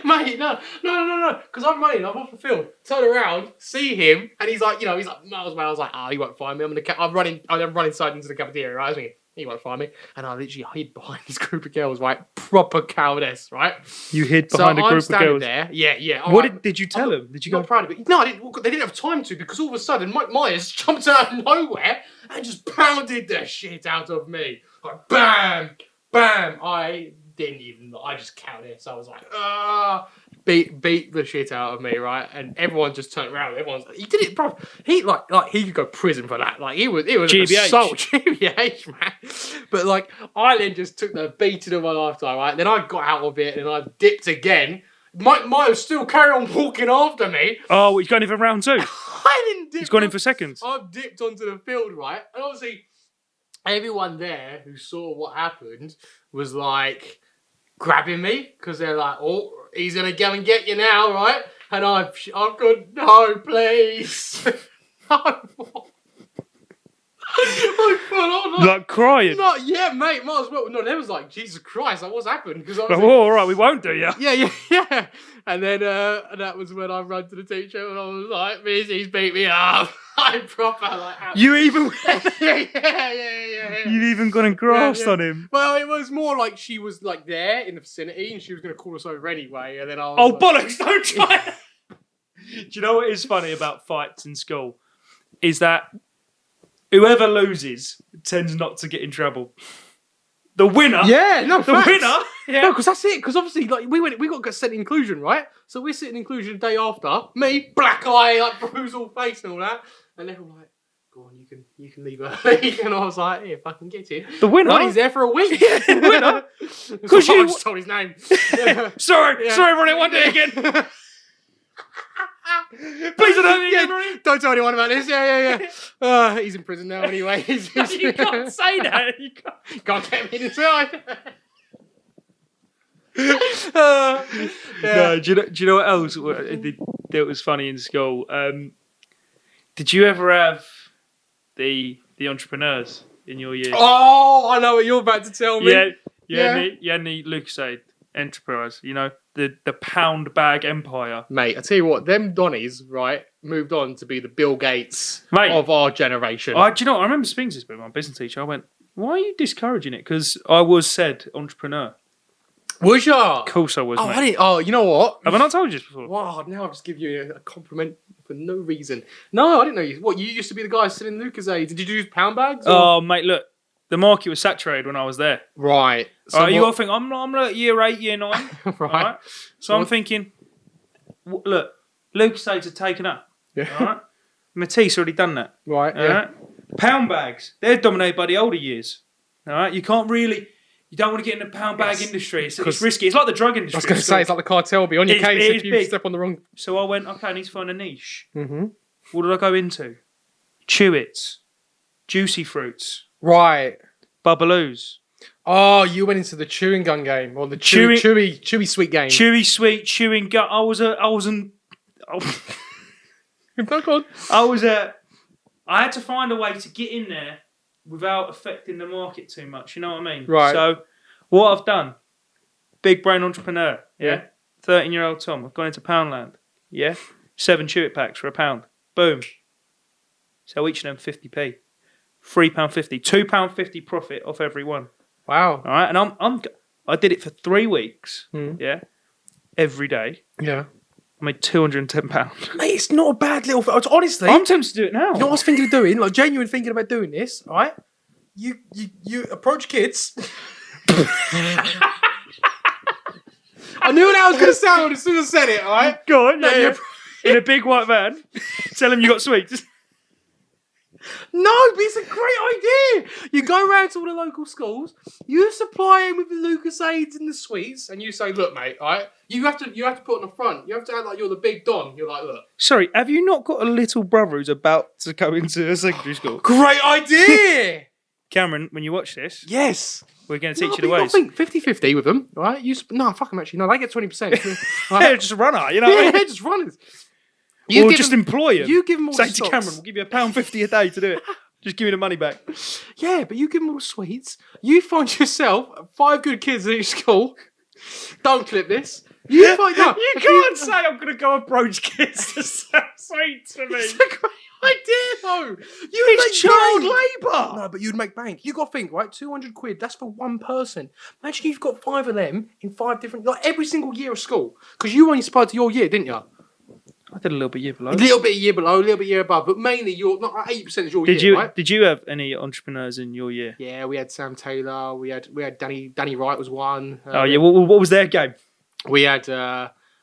mate, no. Because I'm running, I'm off the field, turn around, see him, and he's like miles away. I was like, he won't find me. I'm running inside into the cafeteria, right? I was thinking, he won't find me. And I literally hid behind this group of girls, right? Proper cowardice, right? You hid So behind a I'm group of standing girls. there. Yeah. What alright. did you tell him? Did you go? Not proud of it. No, I didn't. They didn't have time to because all of a sudden Mike Myers jumped out of nowhere and just pounded the shit out of me. Like bam, bam. I just counted it. So I was like, beat the shit out of me, right? And everyone just turned around. He did it, bro. He he could go prison for that. Like it was an GBH. assault, GBH, man. But like I then just took the beating of my lifetime, right? Then I got out of it and I dipped again. Might still carry on walking after me. Oh, he's going in for round 2. I didn't dip. He's gone in for seconds. I've dipped onto the field, right? And obviously, everyone there who saw what happened was like grabbing me because they're like, "Oh, he's gonna go and get you now, right?" And I've gone, "No, please." I fell on. Like crying. No, yeah, mate, might as well. No, they was like, Jesus Christ, like, what's happened? Because I was Like, like, oh, all right, we won't do you. yeah. And then that was when I ran to the teacher and I was like, Miss, he's beat me up. I'm proper like. You even yeah. you've even gone and grasped Yeah. on him. Well, it was more like she was like there in the vicinity and she was going to call us over anyway. And then I was Oh, like, bollocks, don't try. Do you know what is funny about fights in school? Is that whoever loses tends not to get in trouble. The winner, Yeah, no, the facts. winner, yeah. No, because that's it. Because obviously, like we got sent inclusion, right? So we're sitting inclusion the day after. Me, black eye, like bruised all face and all that, and they're all like, "Go on, you can leave early." And I was like, "Here, fucking get in." The winner? No, he's there for a week. The winner? Because you- I just told his name. Sorry, Yeah. sorry, Ronnie, one day again. Please don't me again, Ronnie. Don't tell anyone about this. Yeah. He's in prison now anyway. You can't say that. You can't. Can't get me inside. No, do you know what else that was funny in school? Did you ever have the entrepreneurs in your year? Oh, I know what you're about to tell me. Yeah. You had any LucasAid enterprise, you know, the pound bag empire. Mate, I tell you what, them Donnies, right, moved on to be the Bill Gates Mate. of our generation. Do you know what? I remember speaking to this with my business teacher. I went, why are you discouraging it? Because I was said entrepreneur. Was ya? Of course I was, Oh, mate. I didn't. Oh, you know what? Have I not told you this before? Wow, now I've just give you a compliment for no reason. No, I didn't know you. What, you used to be the guy selling LucasAid. Did you do pound bags? Or? Oh, mate, look. The market was saturated when I was there. Right. So All right, you what- all think, I'm like year 8, year 9. right. All right? So I'm thinking, look, LucasAids are taken up. Yeah. All right? Matisse already done that. Right, All yeah. right? Pound bags, they're dominated by the older years. All right? You don't want to get in the pound bag Yes. industry. It's 'Cause- risky. It's like the drug I industry. was going to say, it's like the cartel. Be on your It's- case it if is you big. step on the wrong... So I went, okay, I need to find a niche. Mm-hmm. What did I go into? Chewits, Juicy Fruits, Right. Bubaloos, Oh, you went into the chewing gum game or the chewy sweet game. chewy sweet chewing gum. I was I had to find a way to get in there without affecting the market too much. You know what I mean? Right. So what I've done, big brain entrepreneur. Yeah. 13-year-old Tom. I've gone into Poundland. Yeah. 7 Chewit packs for £1. Boom. So each of them 50p. £3.50. £2.50 profit off every one. Wow. All right. And I did it for 3 weeks. Mm. Yeah. Every day. Yeah. I made £210. Mate, it's not a bad little... Honestly, I'm tempted to do it now. you know what I was thinking of doing? Like, genuine thinking about doing this, all right? You approach kids. I knew what I was going to sound as soon as I said it, all right? Go on, No, yeah, you- in a big white van. Tell them you got sweets. No, but it's a great idea. You go around to all the local schools, you supply them with the LucasAids and the sweets, and you say, look, mate, all right? You have to put on the front. You have to act like you're the big Don. You're like, look. Sorry, have you not got a little brother who's about to go into a secondary school? Great idea! Cameron, when you watch this, Yes. we're going to teach No, you the but ways. think 50-50 with them, all right? No, fuck them, actually. No, they get 20%. Yeah, Right? just a runner, you know what I Yeah, mean? just runners. Or give just them- employ him. You give them all Say the to socks. Cameron, we'll give you £1.50 a day to do it. Just give me the money back. Yeah, but you give them all the sweets. You find yourself 5 good kids at each school. Don't clip this. You find no, You if can't say I'm going to go approach kids to sell sweets for me. It's a great idea, though. You It's child labour. No, but you'd make bank. You got to think, right? 200 quid. That's for one person. Imagine you've got 5 of them in 5 different, like every single year of school. Because you only supplied to your year, didn't you? I did a little bit year below. A little bit a year below, a little bit a year above, but mainly your not like 80% is your Did year, you right? did you have any entrepreneurs in your year? Yeah, we had Sam Taylor. We had Danny Wright was one. Oh yeah, what was their game? We had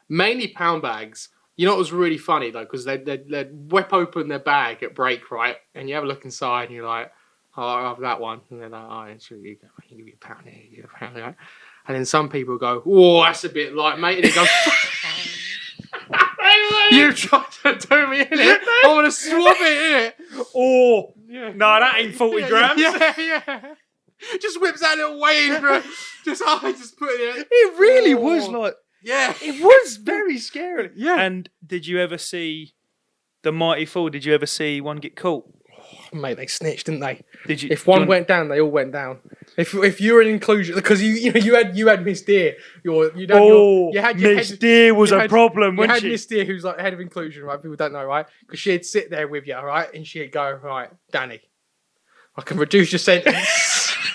mainly pound bags. You know what was really funny though, because they'd whip open their bag at break, right? And you have a look inside, and you're like, "Oh, I'll have that one." And they're like, "Oh, it's really good. You give me a pound here, you give me a pound there." And then some people go, "Oh, that's a bit light, mate." And they go, You tried to do me in it. I'm gonna swap it in it. Oh, Yeah. no, that ain't 40 grams. Yeah. Just whips that little weighing bro. Just put it in. It really Oh. was like, Yeah. it was very scary. Yeah. And did you ever see the Mighty Fall? Did you ever see one get caught? Mate, they snitched, didn't they? Did you? If one went down, they all went down. If you were an inclusion, because you had Miss Deer, you had your Miss head, Deer was you a had- problem, you wasn't had she? Miss Deer, who's like the head of inclusion, right? People don't know, right? Because she'd sit there with you, right, and she'd go, right, Danny, I can reduce your sentence.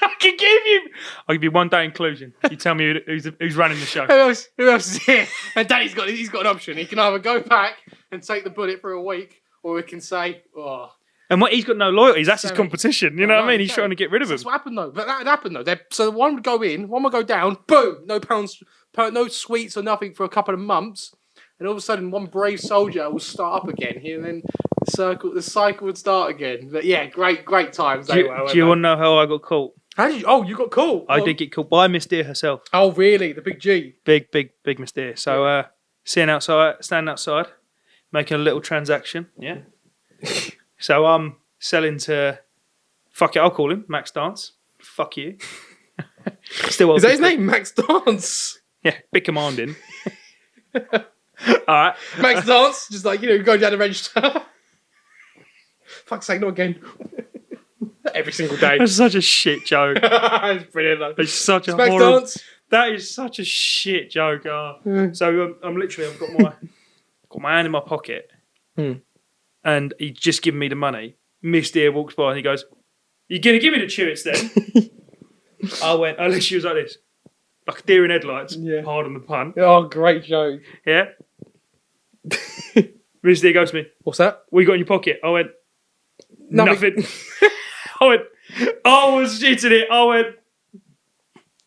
I'll give you 1 day inclusion. You tell me who's running the show. Who else is here? And Danny's got an option. He can either go back and take the bullet for a week, or he can say, oh. And what, he's got no loyalties. That's his Sammy. competition. You know what I mean? He's exactly. trying to get rid of him. That's what happened though. But that happened though. So one would go in, one would go down. Boom! No pounds, no sweets or nothing for a couple of months, and all of a sudden, one brave soldier will start up again. And then the cycle would start again. But yeah, great times. Do you want to know how I got caught? How did you? Oh, you got caught. I did get caught by Miss Deer herself. Oh, really? The big G. Big Miss Deer. So, standing outside, making a little transaction. Yeah. So I'm selling to, fuck it, I'll call him Max Dance. Fuck you. Still, Is that his name? Max Dance. Yeah, bit commanding. All right. Max Dance. Just like go down the register. Fuck's sake, not again. Every single day. That's such a shit joke. It's brilliant though. It's such a Max horrible. Dance. That is such a shit joke. So I've got my hand in my pocket, and he's just given me the money. Miss Deer walks by and he goes, "You gonna give me the Chewits then?" I went. At least she was like this, like a deer in headlights. Yeah. Pardon the pun. Oh, great joke. Yeah. Miss Deer goes to me, What's that? "What you got in your pocket?" I went, Nothing. "Nothing." I was shitting it. I went,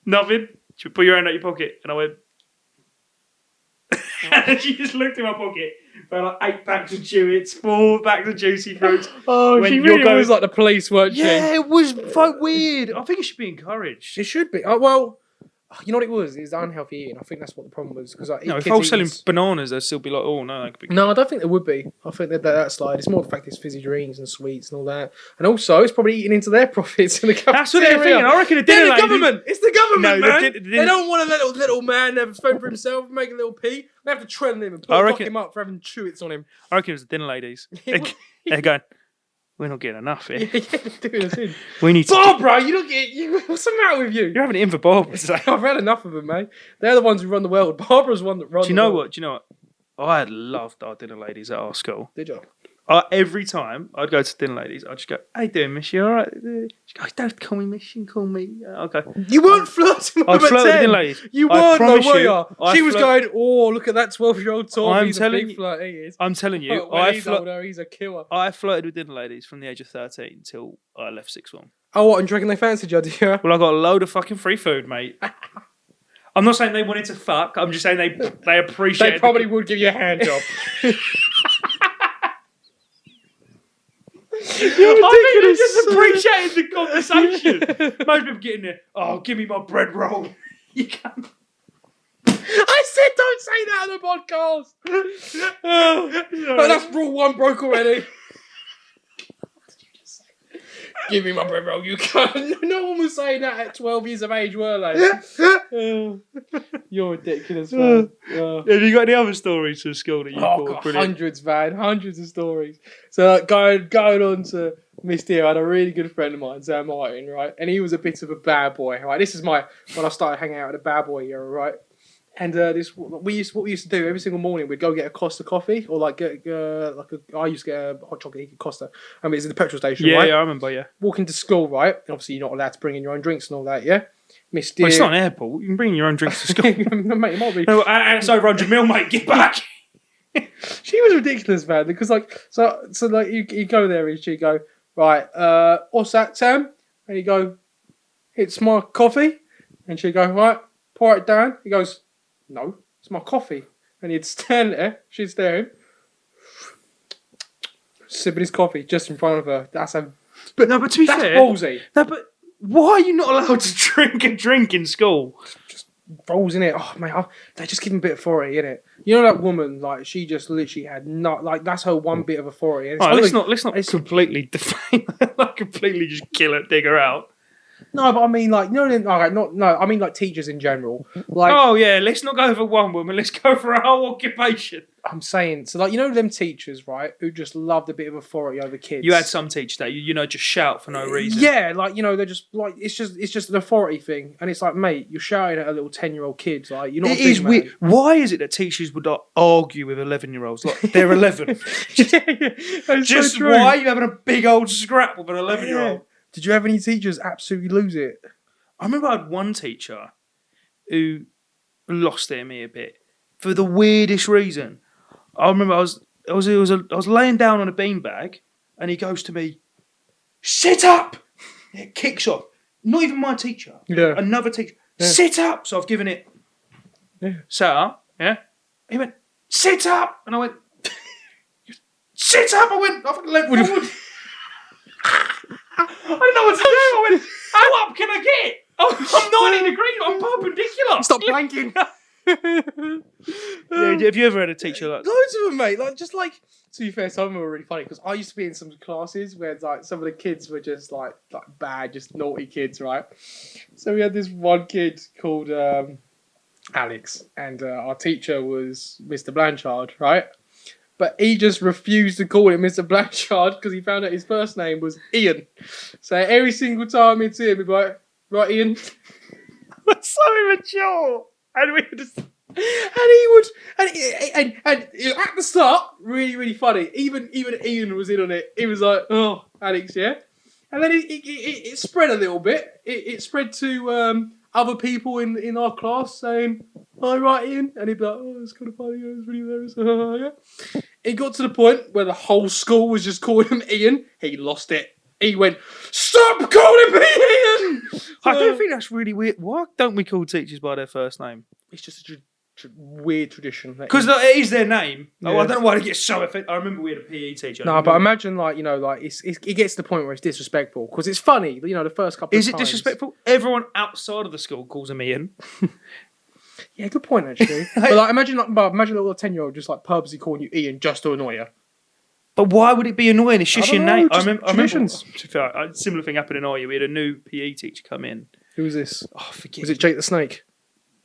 "Nothing." She put your hand out your pocket, and I went. And she just looked in my pocket. Found like 8 packs of Chewits, 4 packs of Juicy Fruits. Oh, When she you're really going- was like the police, weren't she? Yeah, it was so weird. I think it should be encouraged. It should be. Well, you know what it was? It was unhealthy eating. I think that's what the problem was. Because No, if I was selling bananas, they'd still be like, "Oh no, that could be." No, I don't think there would be. I think that slide. It's more the fact it's fizzy drinks and sweets and all that. And also, it's probably eating into their profits in the cafeteria. That's what they're thinking. I reckon the dinner They're the lady- government. It's the government, No, man. the They don't want a little man to fend for himself, make a little pee. They have to tread him and lock him up for having Chewits on him. I reckon it was the dinner ladies. They're going, "We're not getting enough here. Yeah, they're doing us in. We need to." Barbara, you don't get. What's the matter with you? You're having it in for Bob today. I've had enough of them, mate. They're the ones who run the world. Barbara's one that runs. Do you know what? I loved our dinner ladies at our school. Did you? Every time I'd go to dinner ladies, I'd just go, "How you doing, miss? You all right?" She goes, "Don't call me miss, you can call me." Okay. You weren't flirting with I them at flirted with 10. dinner ladies. You I weren't, though, promise were you, you? I She was flirt- going, oh, look at that 12-year-old Tom. I'm He's a telling big you- flirt, he is. I'm telling you, But when he's older, he's a killer. I flirted with dinner ladies from the age of 13 until I left sixth form. Oh, what? And do you reckon they fancied you, did you? Well, I got a load of fucking free food, mate. I'm not saying they wanted to fuck. I'm just saying they appreciated. They probably would give you a hand job. I think they just appreciated the conversation. Most people get in there. "Oh, give me my bread roll." You can't. I said don't say that on the podcast. But that's rule 1 broke already. Give me my bread roll, you can't. No one was saying that at 12 years of age, were they? You're ridiculous, man. Have you got any other stories from school that you Oh, thought were God, brilliant? hundreds, man. Hundreds of stories. So, like, going on to Miss Deer, I had a really good friend of mine, Sam Martin, right? And he was a bit of a bad boy, right? This is when I started hanging out at the bad boy era, right? And what we used to do every single morning, we'd go get a Costa coffee, or like I used to get a hot chocolate, he could Costa. I mean, it's in the petrol station, Yeah, right? yeah, I remember. Yeah. Walking to school, right? Obviously, you're not allowed to bring in your own drinks and all that, yeah? Miss Deer. Well, it's not an airport. You can bring your own drinks to school. Mate, it might be. No, and it's over 100 mil, mate. Get back. She was ridiculous, man. Because like you go there and she go, right, what's that, Sam? And you go, it's my coffee. And she go, right, pour it down. He goes, no, it's my coffee. And he'd stand there, she'd stare at him, sipping his coffee just in front of her. That's No, but to be that's fair, ballsy. no, but why are you not allowed to drink a drink in school? Rolls in it. Oh man, they just give him a bit of authority, innit? You know that woman, like she just literally had not like that's her one bit of authority. And it's All right, only- let's not completely defame, like completely just kill it, dig her out. No, but I mean like I mean like teachers in general. Like Oh yeah, let's not go for one woman. Let's go for a whole occupation. I'm saying, so like them teachers, right, who just loved a bit of authority over kids. You had some teachers that just shout for no reason. Yeah, like they're just like it's just an authority thing, and it's like, mate, you're shouting at a little 10-year-old kid, like you're not. It is weird. Why is it that teachers would not argue with 11-year-olds? Like they're 11. Just so true. why are you having a big old scrap with an 11-year-old? Did you have any teachers absolutely lose it? I remember I had one teacher who lost it in me a bit for the weirdest reason. I remember I was laying down on a beanbag, and he goes to me, "Sit up!" It kicks off. Not even my teacher. Yeah. Another teacher. Yeah. Sit up. So I've given it. Yeah. Sat up. Yeah. He went, "Sit up," and I went, "Sit up." I went, I fucking leant forward. I didn't know what to do. I went, "How up can I get? I'm 90 degrees. I'm perpendicular." Stop blanking. Yeah, have you ever had a teacher like that? Loads of them, mate. Like, just like, to be fair, some of them were really funny because I used to be in some classes where like some of the kids were just like bad, just naughty kids, right? So we had this one kid called Alex, and our teacher was Mr. Blanchard, right? But he just refused to call him Mr. Blanchard because he found out his first name was Ian. So every single time he'd see him, he'd be like, "Right, Ian." That's so immature. And we just... And he would, and at the start, really, really funny. Even Ian was in on it. He was like, "Oh, Alex, yeah." And then it spread a little bit. It spread to other people in our class saying, "Hi, right, Ian," and he'd be like, "Oh, it's kind of funny. It was really hilarious." Yeah. It got to the point where the whole school was just calling him Ian. He lost it. He went, "Stop calling me Ian!" I do think that's really weird. Why don't we call teachers by their first name? It's just a weird tradition. Because it is their name. Oh, Yeah. I don't know why they get so offended. I remember we had a PE teacher. No, but imagine it gets to the point where it's disrespectful because it's funny. The first couple. Is of it times. disrespectful? Everyone outside of the school calls him Ian. Yeah, good point actually. But like, imagine a little 10-year-old just like purposely calling you Ian just to annoy you. But why would it be annoying? It's just I your don't know, name. just I remember traditions. a similar thing happened in IU. We had a new PE teacher come in. Who was this? Oh, I forget. Was it Jake the Snake?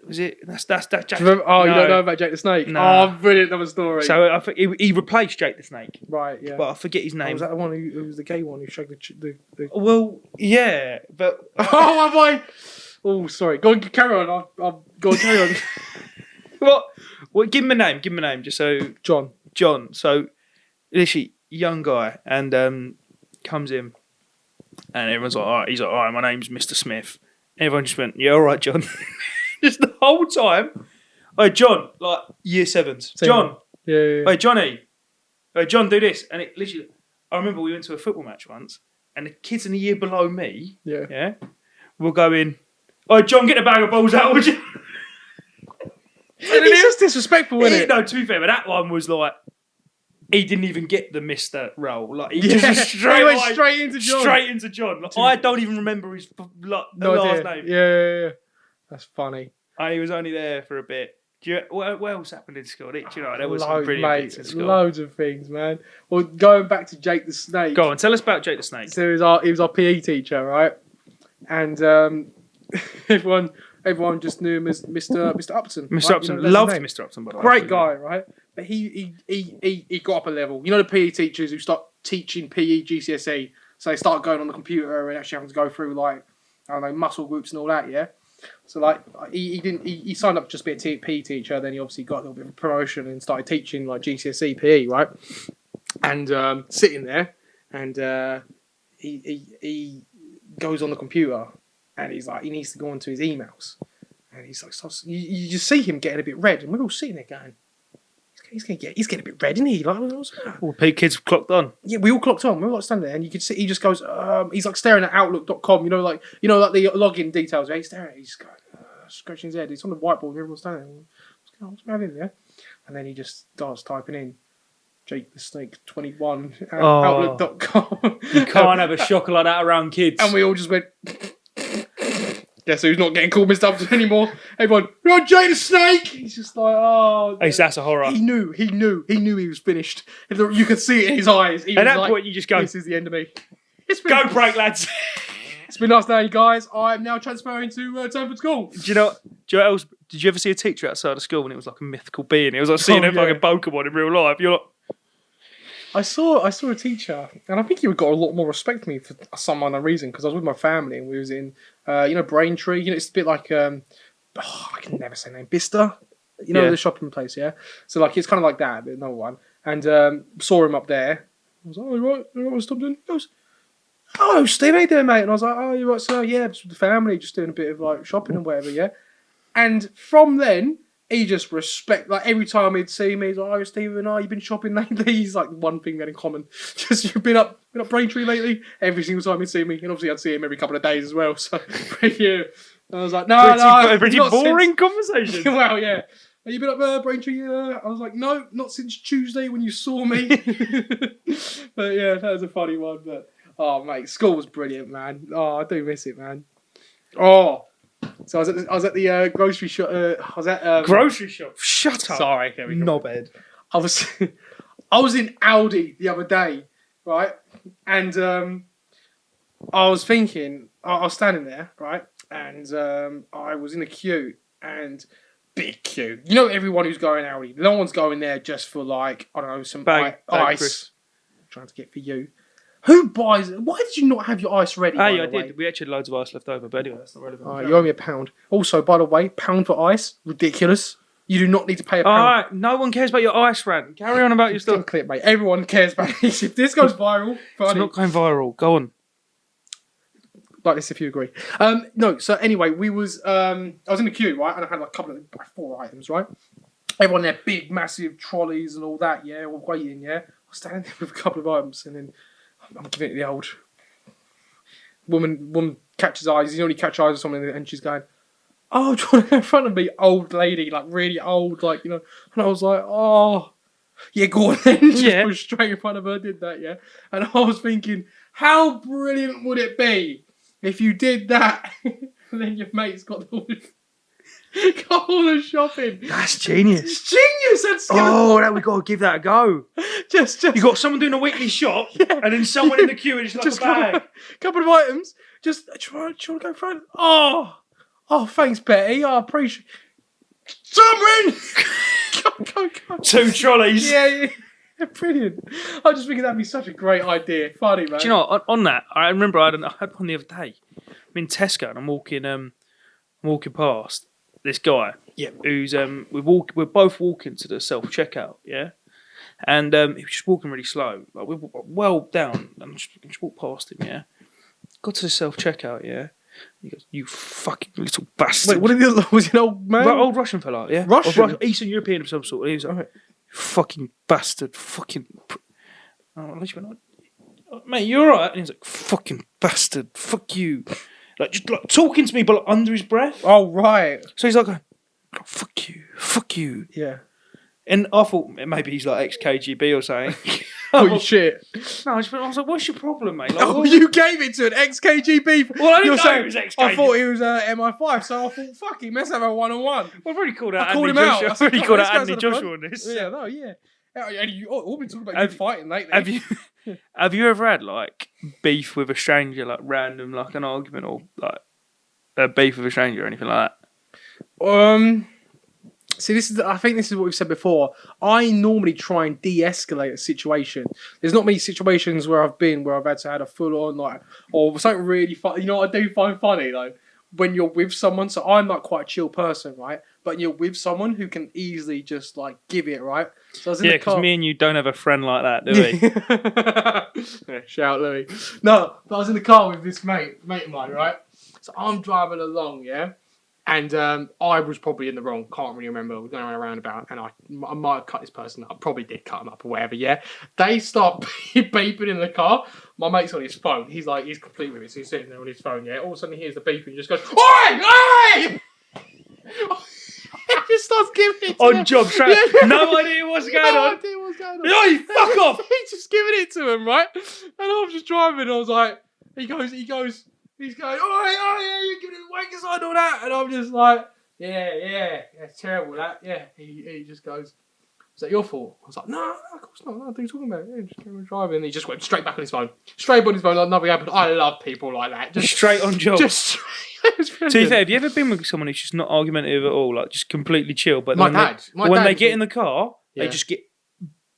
Was it? That's Jack. Do you remember? Oh, you No. don't know about Jake the Snake? Nah. Oh, brilliant of a story. So he replaced Jake the Snake, right, yeah. but I forget his Oh, name. was that the one who was the gay one who shagged the... Well, yeah, but Oh, have I? Oh, sorry. Go on, carry on. I'll go on, carry on. what? Well, give him a name. Give him a name, just so John. So, literally, young guy, and comes in, and everyone's like, "All right." He's like, "All right, my name's Mr. Smith." Everyone just went, "Yeah, all right, John." Just the whole time. "Oh, John, like year sevens. John, Yeah. hey, Johnny. Hey, John, do this." And it literally, I remember we went to a football match once, and the kids in the year below me, Yeah. will go in, "Oh, John, get a bag of balls out, would you?" It's just disrespectful, isn't it? No, to be fair, but that one was like, he didn't even get the Mr. role. Like, he Yeah. just He went away- straight into John. Straight into John. Like, I don't even remember his the last name. Yeah. That's funny. And he was only there for a bit. What else happened in school? Do you know, there was some Loads, brilliant mate. bits in school. Loads of things, man. Well, going back to Jake the Snake. Go on, tell us about Jake the Snake. So he was our PE teacher, right? And everyone just knew him as Mr. Upton. Mr. right? Upton, that's his loved name. Mr. Upton, by the way. Great guy, right? But he got up a level. You know the PE teachers who start teaching PE GCSE, so they start going on the computer and actually having to go through like I don't know muscle groups and all that. Yeah. So like he signed up to just be a PE teacher. Then he obviously got a little bit of a promotion and started teaching like GCSE PE, right? And sitting there, and he goes on the computer, and he's like he needs to go onto his emails, and he's like you just see him getting a bit red, and we're all sitting there going. He's getting a bit red, isn't he? Like, what's that? Well, Pete kids clocked on. Yeah, we all clocked on. We were like standing there, and you could see he just goes. He's like staring at Outlook.com. You know, like the login details. Right? He's staring at it. He's just going, scratching his head. He's on the whiteboard. And everyone's standing there. What's going on? Yeah. And then he just starts typing in Jake the Snake 21 at Outlook.com. You can't have a shocker like that around kids. And we all just went. Guess who's not getting called Mr. Upton anymore? Everyone, you're Jay the Snake! He's just like, oh. Hey, that's a horror. He knew he was finished. You could see it in his eyes. He At was that like, point, you just go, this is the end of me. go break, lads. It's been nice knowing you guys. I'm now transferring to Turnford School. Do you know what else? Did you ever see a teacher outside of school when it was like a mythical being? It was like seeing a fucking Pokemon in real life. You're like, I saw a teacher, and I think he got a lot more respect for me for some unknown reason because I was with my family and we was in, Braintree. It's a bit like, I can never say the name, Bicester. The shopping place, yeah. So like it's kind of like that, but another one. And saw him up there. I was like, oh, you right? What stopped doing? He goes, oh, Steve, how you doing, mate? And I was like, oh, you right, sir? Yeah, just with the family, just doing a bit of like shopping and whatever, yeah. And from then, he just like every time he'd see me, he's like, oh, Stephen, you've been shopping lately? He's like, one thing we had in common. Just, you've been up Braintree lately? Every single time he'd see me. And obviously I'd see him every couple of days as well. So, yeah. I was like, pretty boring conversation. Well, yeah. Have you been up Braintree? I was like, no, not since Tuesday when you saw me. But yeah, that was a funny one. But, oh, mate, school was brilliant, man. Oh, I do miss it, man. Oh. So I was at the grocery shop. Grocery shop? Shut up. Sorry, there we go. Knobhead. I was in Aldi the other day, right? And I was thinking, I was standing there, right? And I was in a queue, and big queue. You know, everyone who's going Aldi, no one's going there just for like, I don't know, some ice. I'm trying to get for you. Who buys it? Why did you not have your ice ready? I did. We actually had loads of ice left over, but anyway, that's not relevant. You owe me £1. Also, by the way, £1 for ice, ridiculous. You do not need to pay £1. Alright, no one cares about your ice rant. Carry on about your stuff. Clip, mate. Everyone cares about it. If this goes viral, funny. It's not going viral. Go on. Like this if you agree. No, so anyway, I was in the queue, right? And I had like a couple of, like 4 items, right? Everyone there, big, massive trolleys and all that, yeah, all waiting, yeah? I was standing there with a couple of items and then I'm giving it the old woman catches eyes. You only catch eyes with someone and she's going, oh, do you want to go in front of me? Old lady, like really old, like, And I was like, oh, yeah, go on then. Just pushed straight in front of her, did that, yeah? And I was thinking, how brilliant would it be if you did that and then your mate's got all the shopping? That's genius. It's genius. We got to give that a go. Just you got someone doing a weekly shop, and then someone in the queue and just like a bag. Couple of items. Just try to go front. Oh, thanks, Betty. I appreciate. Someone. Go. 2 trolleys. Yeah. Brilliant. I just think that'd be such a great idea. Funny, man. Do you know what? On that? I remember I had one the other day. I'm in Tesco and I'm walking past this guy. Yeah. Who's we're both walking to the self checkout. Yeah. And he was just walking really slow. Like we were well down, and just walked past him. Yeah. Got to the self checkout. Yeah. He goes, "You fucking little bastard." Wait, was he an old man? Old Russian fella. Yeah. Russian? Eastern European of some sort. And he was like, fucking bastard, fucking. Mate, you alright? And he's like, fucking bastard, fuck you. Like, just like talking to me, but like, under his breath. Oh, right. So he's like, fuck you. Yeah. And I thought maybe he's like ex-KGB or something. Oh, shit. No, I was like, what's your problem, mate? Like, you gave it to an ex-KGB. Well, I didn't know he was ex-KGB. I thought he was MI5, so I thought, fuck him, let's have a one-on-one. Well, I've already called out Anthony Joshua. I've already called out Anthony Joshua on this. Yeah, no, yeah. All been talking about you fighting lately. Have you ever had like beef with a stranger, like random, like an argument, or like a beef with a stranger or anything like that? See, I think this is what we've said before. I normally try and de-escalate a situation. There's not many situations where I've had to have a full-on like, or something really fun. You know what I do find funny though? When you're with someone, so I'm like quite a chill person, right? But you're with someone who can easily just like give it, right? So I was in the car. Because me and you don't have a friend like that, do we? Yeah, shout, Louis. No, but I was in the car with this mate of mine, right? So I'm driving along, yeah? And I was probably in the wrong, can't really remember, we're going around about, and I might have cut this person up, probably did cut him up or whatever, yeah? They start beeping in the car, my mate's on his phone, he's complete with it, so he's sitting there on his phone, yeah? All of a sudden he hears the beeping and just goes, oi! He just starts giving it to on him. job track, no idea what's going on. Oi, fuck off! He's just giving it to him, right? And I'm just driving, and I was like, he goes, He's going, oh yeah, you're giving it the wanker sign and all that. And I'm just like, yeah, it's terrible that. Yeah, he just goes, is that your fault? I was like, no, of course not. No, what are you talking about? Yeah, just carry on driving. And he just went straight back on his phone. Straight on his phone like nothing happened. I love people like that. Just Straight on job. Just To be fair, have you ever been with someone who's just not argumentative at all, like just completely chill? But My then dad. My when dad they was get like- in the car, Yeah. they just get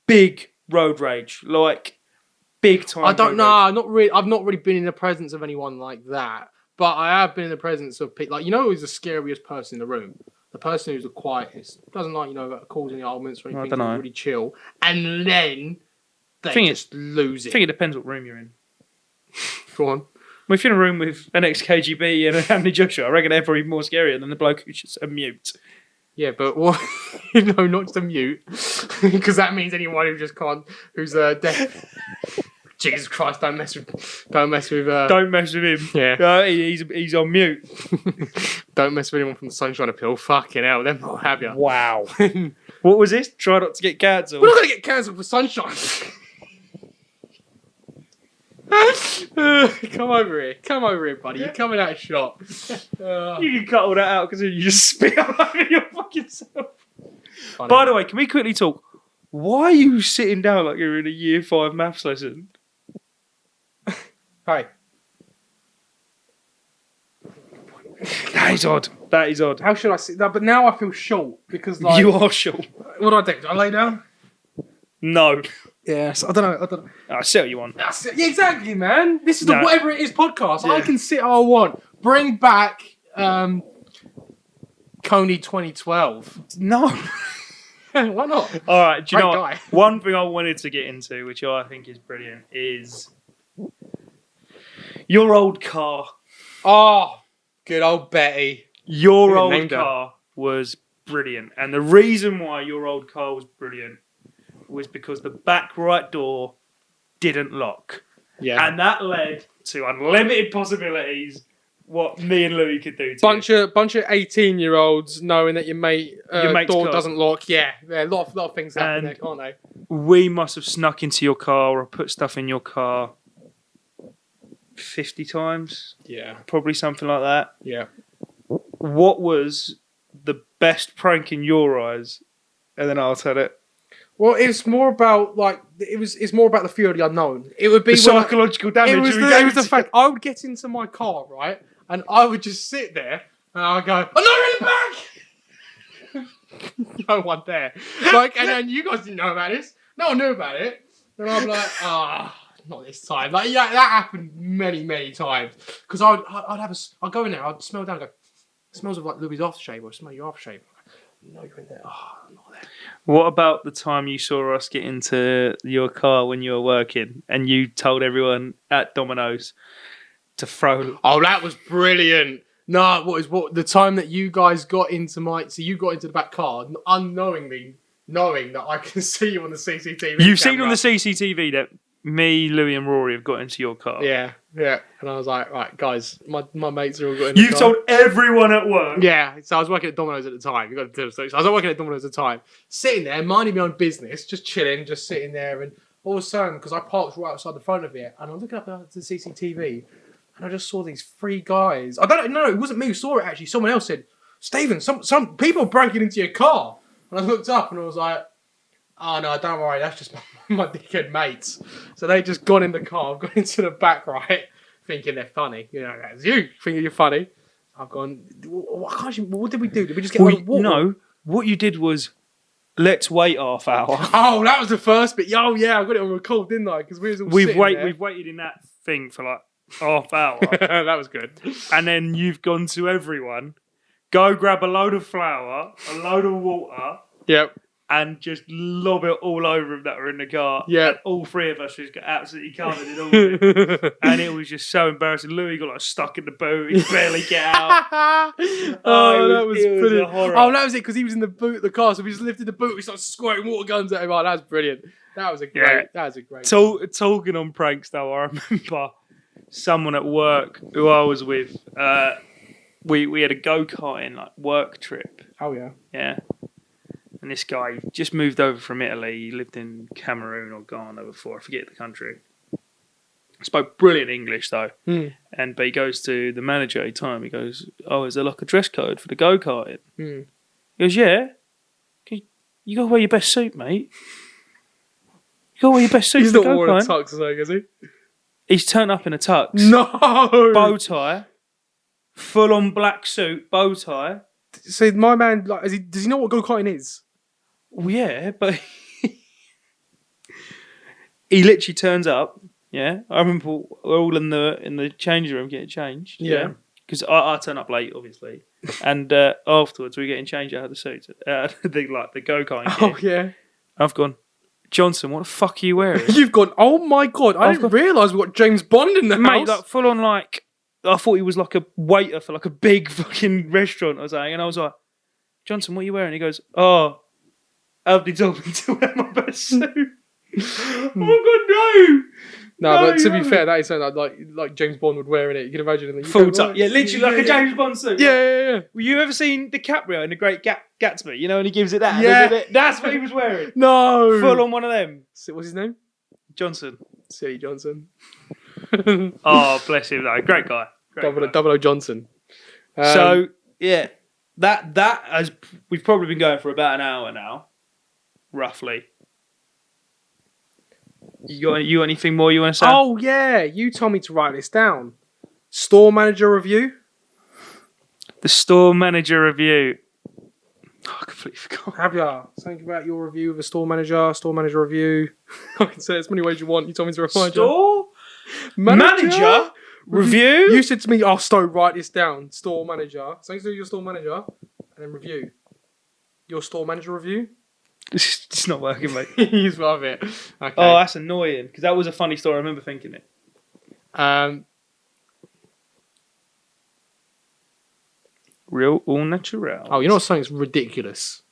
big road rage, like big time. I don't road know. rage. Not really. I've not really been in the presence of anyone like that. But I have been in the presence of people. Like, you know who's the scariest person in the room? The person who's the quietest. Doesn't like, cause any arguments or anything. dunno. Really chill. And then they Thing just lose I it. think it depends what room you're in. Go on. Well, if you're in a room with an ex-KGB and Anthony Joshua, I reckon they're probably more scarier than the bloke who's just a mute. Yeah, but what? Not just a mute, because that means anyone who just can't, who's deaf. Jesus Christ! Don't mess with. Don't mess with him. Yeah. He's on mute. Don't mess with anyone from the Sunshine Appeal. Fucking hell, they're not happy. Wow. What was this? Try not to get cancelled. We're not gonna get cancelled for Sunshine. Come over here, buddy. You're coming out of shot. You can cut all that out because you just spit all over your fucking self. Funny. By the way, can we quickly talk? Why are you sitting down like you're in a year 5 maths lesson? Hey, That is odd. That is odd. How should I sit? No, but now I feel short because like You are short. what do I do? Do I lay down? No. Yes, I don't know. I'll settle you on. That's it. Yeah, exactly, man. This is the No. whatever it is podcast. I Yeah. can sit how I want. Bring back Coney 2012. No. Why not? All right. Do you Great know what? guy. One thing I wanted to get into, which I think is brilliant, is your old car. oh, good old Betty. Your Even old named her. car was brilliant. And the reason why your old car was brilliant was because the back right door didn't lock. Yeah. And that led to unlimited possibilities what me and Louis could do to bunch of 18-year-olds knowing that your mate's door car. doesn't lock. Yeah, a lot of things happen And- there, can't they? We must have snuck into your car or put stuff in your car 50 times, Yeah, probably something like that. yeah. What was the best prank in your eyes? And then I'll tell it. Well, it's more about it's more about the fear of the unknown. It would be The when I- psychological damage. It was we the, gave it was the to- fact I would get into my car, right, and I would just sit there and I'd go, "I'm not in the back." No one there. And then you guys didn't know about this. No one knew about it. And I'm like, not this time. Like, yeah, that happened many times. Because I'd go in there, I'd smell down, and go, it smells of like Louis' aftershave, or smell your aftershave. No, you're in there. Oh, I'm not there. What about the time you saw us get into your car when you were working and you told everyone at Domino's to throw... Oh, that was brilliant. No, what the time that you guys got into you got into the back car unknowingly, knowing that I can see you on the CCTV. You've seen on camera. the CCTV that me, Louis and Rory have got into your car. Yeah. And I was like, right, guys, my mates are all got in the You've car. told everyone at work. Yeah, so I was working at Domino's at the time. You got to tell the story. So I was working at Domino's at the time, sitting there, minding my own business, just chilling, just sitting there, and all of a sudden, because I parked right outside the front of it, and I'm looking up at the CCTV, and I just saw these 3 guys. I don't know, it wasn't me who saw it actually. Someone else said, "Stephen, some people breaking into your car," and I looked up and I was like, "Oh no, don't worry, that's just my dickhead mates." So they just gone in the car, I've gone into the back, right, thinking they're funny. That's you thinking you're funny. I've gone, what did we do? Did we just get Well, on water? no, what you did was, let's wait half hour. Oh, that was the first bit. Oh yeah, I got it on record, didn't I? Because we was all sitting there. We've waited in that thing for like half hour. That was good. And then you've gone to everyone, go grab a load of flour, a load of water, Yep. and just lob it all over them that were in the car. Yeah. And all 3 of us just got absolutely covered in all of it. And it was just so embarrassing. Louis got like stuck in the boot. He could barely get out. Oh, that it was was brilliant. a horror. Oh, that was it because he was in the boot of the car, so we just lifted the boot. We started squirting water guns at him. Oh, that was brilliant. That was a great. Yeah. That was a great. Talking on pranks though, I remember someone at work who I was with, we had a go-karting like work trip. Oh yeah. Yeah. And this guy just moved over from Italy. He lived in Cameroon or Ghana before. I forget the country. Spoke brilliant English though. Hmm. But he goes to the manager every time. He goes, "Oh, is there like a dress code for the go-karting?" Hmm. He goes, "Yeah. You gotta wear your best suit, mate. You gotta wear your best suit He's for not the worn a go-karting." tux, though, is he? He's turned up in a tux, No. bow tie, full-on black suit, bow tie. So my man, like, does he know what go-karting is? Well, yeah, but he literally turns up. Yeah, I remember we're all in the changing room getting changed. Yeah. Because I turn up late, obviously, and afterwards we're getting changed out of the suit, the go-karting. Oh gear. yeah. I've gone, Johnson. What the fuck are you wearing, You've gone. Oh my god! I I've didn't got- realise we got James Bond in the mate? house. Like full on, like I thought he was like a waiter for like a big fucking restaurant or something, and I was like, Johnson, what are you wearing? He goes, oh, Abdi told me to wear my best suit. Oh my god, no! No, but to be you fair, that is something like James Bond would wear in it. You can imagine him. Full time, yeah, literally like a James Bond suit. Yeah. Were you ever seen DiCaprio in The Great Gatsby? You know, and he gives it that. Yeah. That's what he was wearing. No. Full on one of them. What's his name? Johnson. Silly Johnson. Oh, bless him, though. Great guy. Double O Johnson. So yeah, that has we've probably been going for about an hour now, roughly. You got anything more you want to say? Oh yeah, you told me to write this down. Store manager review. The store manager review. Oh, I completely forgot. Have ya? Think about your review of a store manager review. I can say it as many ways you want. You told me to remind you. Store manager review. You said to me, "Oh, Stowe, write this down." Store manager. Something to do with your store manager, and then review. Your store manager review. It's not working, mate. He's love it. Okay. Oh, that's annoying because that was a funny story. I remember thinking it. Real all natural. Oh, you know what? Something's ridiculous.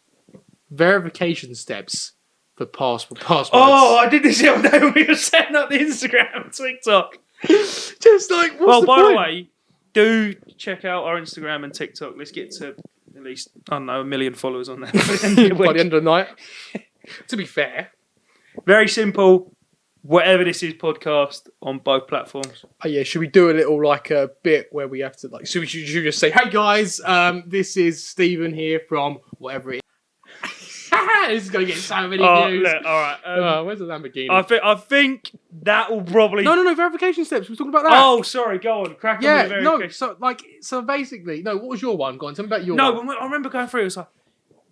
Verification steps for passwords. Oh, I did this the other day when we were setting up the Instagram and TikTok. Just like. What's Well, the by point? the way, do check out our Instagram and TikTok. Let's get to at least, I don't know, 1 million followers on there by the end of the by week. the end of the night. To be fair, Very simple. Whatever this is, podcast on both platforms. oh yeah, should we do a little like a bit where we have to like? Should we just say, "Hey guys, this is Stephen here from whatever it is." This is gonna get so many Oh, views. look, all right. Where's the Lamborghini? I think that will probably. No, verification steps. We're talking about that. Oh, sorry. Go on. Crack on yeah, with the no. verification. So basically, no. What was your one? Go on, tell me about your No, one. but I remember going through. It was like,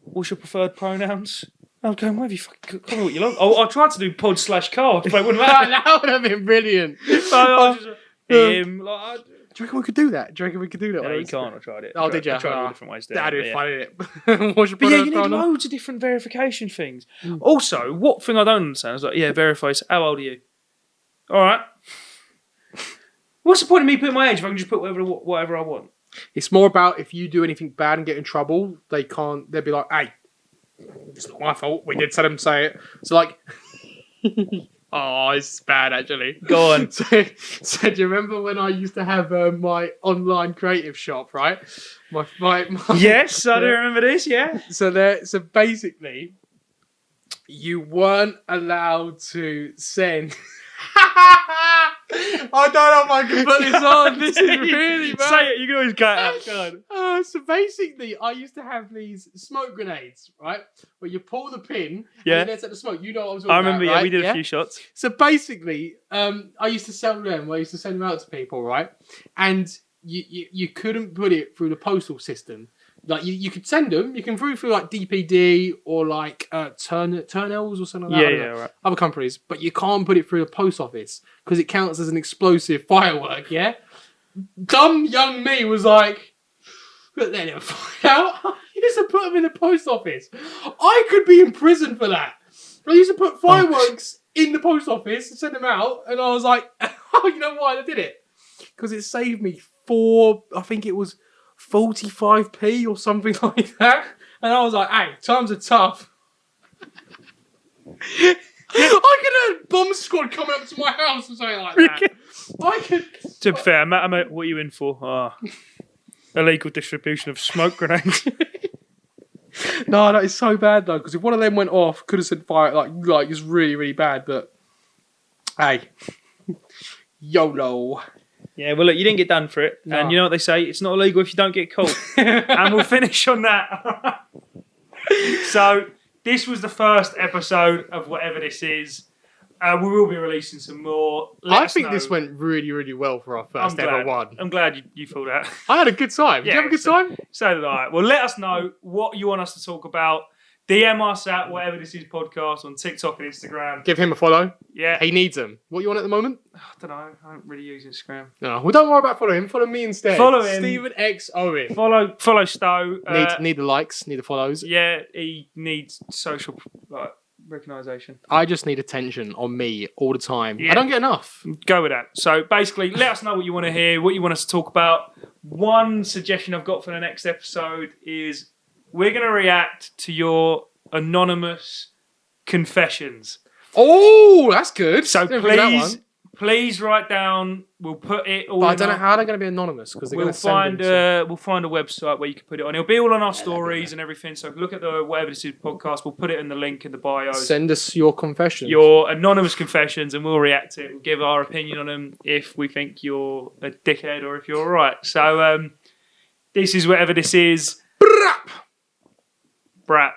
what's your preferred pronouns? I was going, whatever you fucking call me what you like. I tried to do pod/card, but it wouldn't matter. That would have been brilliant. So I was just, him, like, Do you reckon we could do that? Do you reckon we could do that? no, on you Instagram? can't. I tried it. Oh, did you? I tried all different ways to do That'd it. be But fun, innit? What's your But yeah, you preferred need pronoun? loads of different verification things. Also, what thing I don't understand is like, yeah, verify. How old are you? All right. What's the point of me putting my age if I can just put whatever I want? It's more about if you do anything bad and get in trouble, they can't. They'll be like, "Hey, it's not my fault. We did tell them to say it." So like, oh, it's bad actually. Go on. So do you remember when I used to have my online creative shop, right? My Yes, I do remember this. Yeah. So basically, you weren't allowed to send. I don't know if I can put this on. This is really bad. Say it. You can always cut it out. Go on. So basically, I used to have these smoke grenades, right? Where you pull the pin, Yeah. and then it's at the smoke. You know what I was talking I remember. about, Yeah, right? we did a few shots. So basically, I used to sell them. I used to send them out to people, right? And you couldn't put it through the postal system. Like you could send them. You can through like DPD or like Turnells or something like that. I don't know. Right. Other companies, but you can't put it through the post office because it counts as an explosive firework. Yeah. Dumb young me was like, but then it'll find out. I used to put them in the post office. I could be in prison for that. I used to put fireworks in the post office and send them out, and I was like, oh, you know why I did it? Because it saved me I think it was 45p or something like that. And I was like, hey, times are tough. I could have a bomb squad coming up to my house or something like that. I could. To be fair, mate, what are you in for? Illegal distribution of smoke grenades. No, that is so bad though. Because if one of them went off, could have sent fire. Like it's really, really bad. But hey, YOLO. Yeah, well, look, you didn't get done for it. No. And you know what they say? It's not illegal if you don't get caught. And we'll finish on that. So, this was the first episode of whatever this is. We will be releasing some more. Let I us think know. this went really, really well for our first ever one. I'm glad you thought that. I had a good time. Did you have a good time? So did I. Well, let us know what you want us to talk about. DM us at whatever this is podcast on TikTok and Instagram. Give him a follow. Yeah. He needs them. What you want at the moment? I don't know. I don't really use Instagram. No, well, don't worry about following him. Follow me instead. Follow him. Stephen X Owen. Follow Stowe. Need the likes. Need the follows. Yeah, he needs social recognition. I just need attention on me all the time. Yeah. I don't get enough. Go with that. So basically, let us know what you want to hear, what you want us to talk about. One suggestion I've got for the next episode is we're going to react to your anonymous confessions. Oh, that's good. So Didn't think of that one. please write down. We'll put it all. But I in don't know our- how they're going to be anonymous because they're We'll going to send them to... we'll find a website where you can put it on. It'll be all on our stories and everything. So look at the whatever this is podcast. We'll put it in the link in the bio. Send us your confessions. Your anonymous confessions, and we'll react to it. We'll give our opinion on them if we think you're a dickhead or if you're all right. So this is whatever this is. Brat.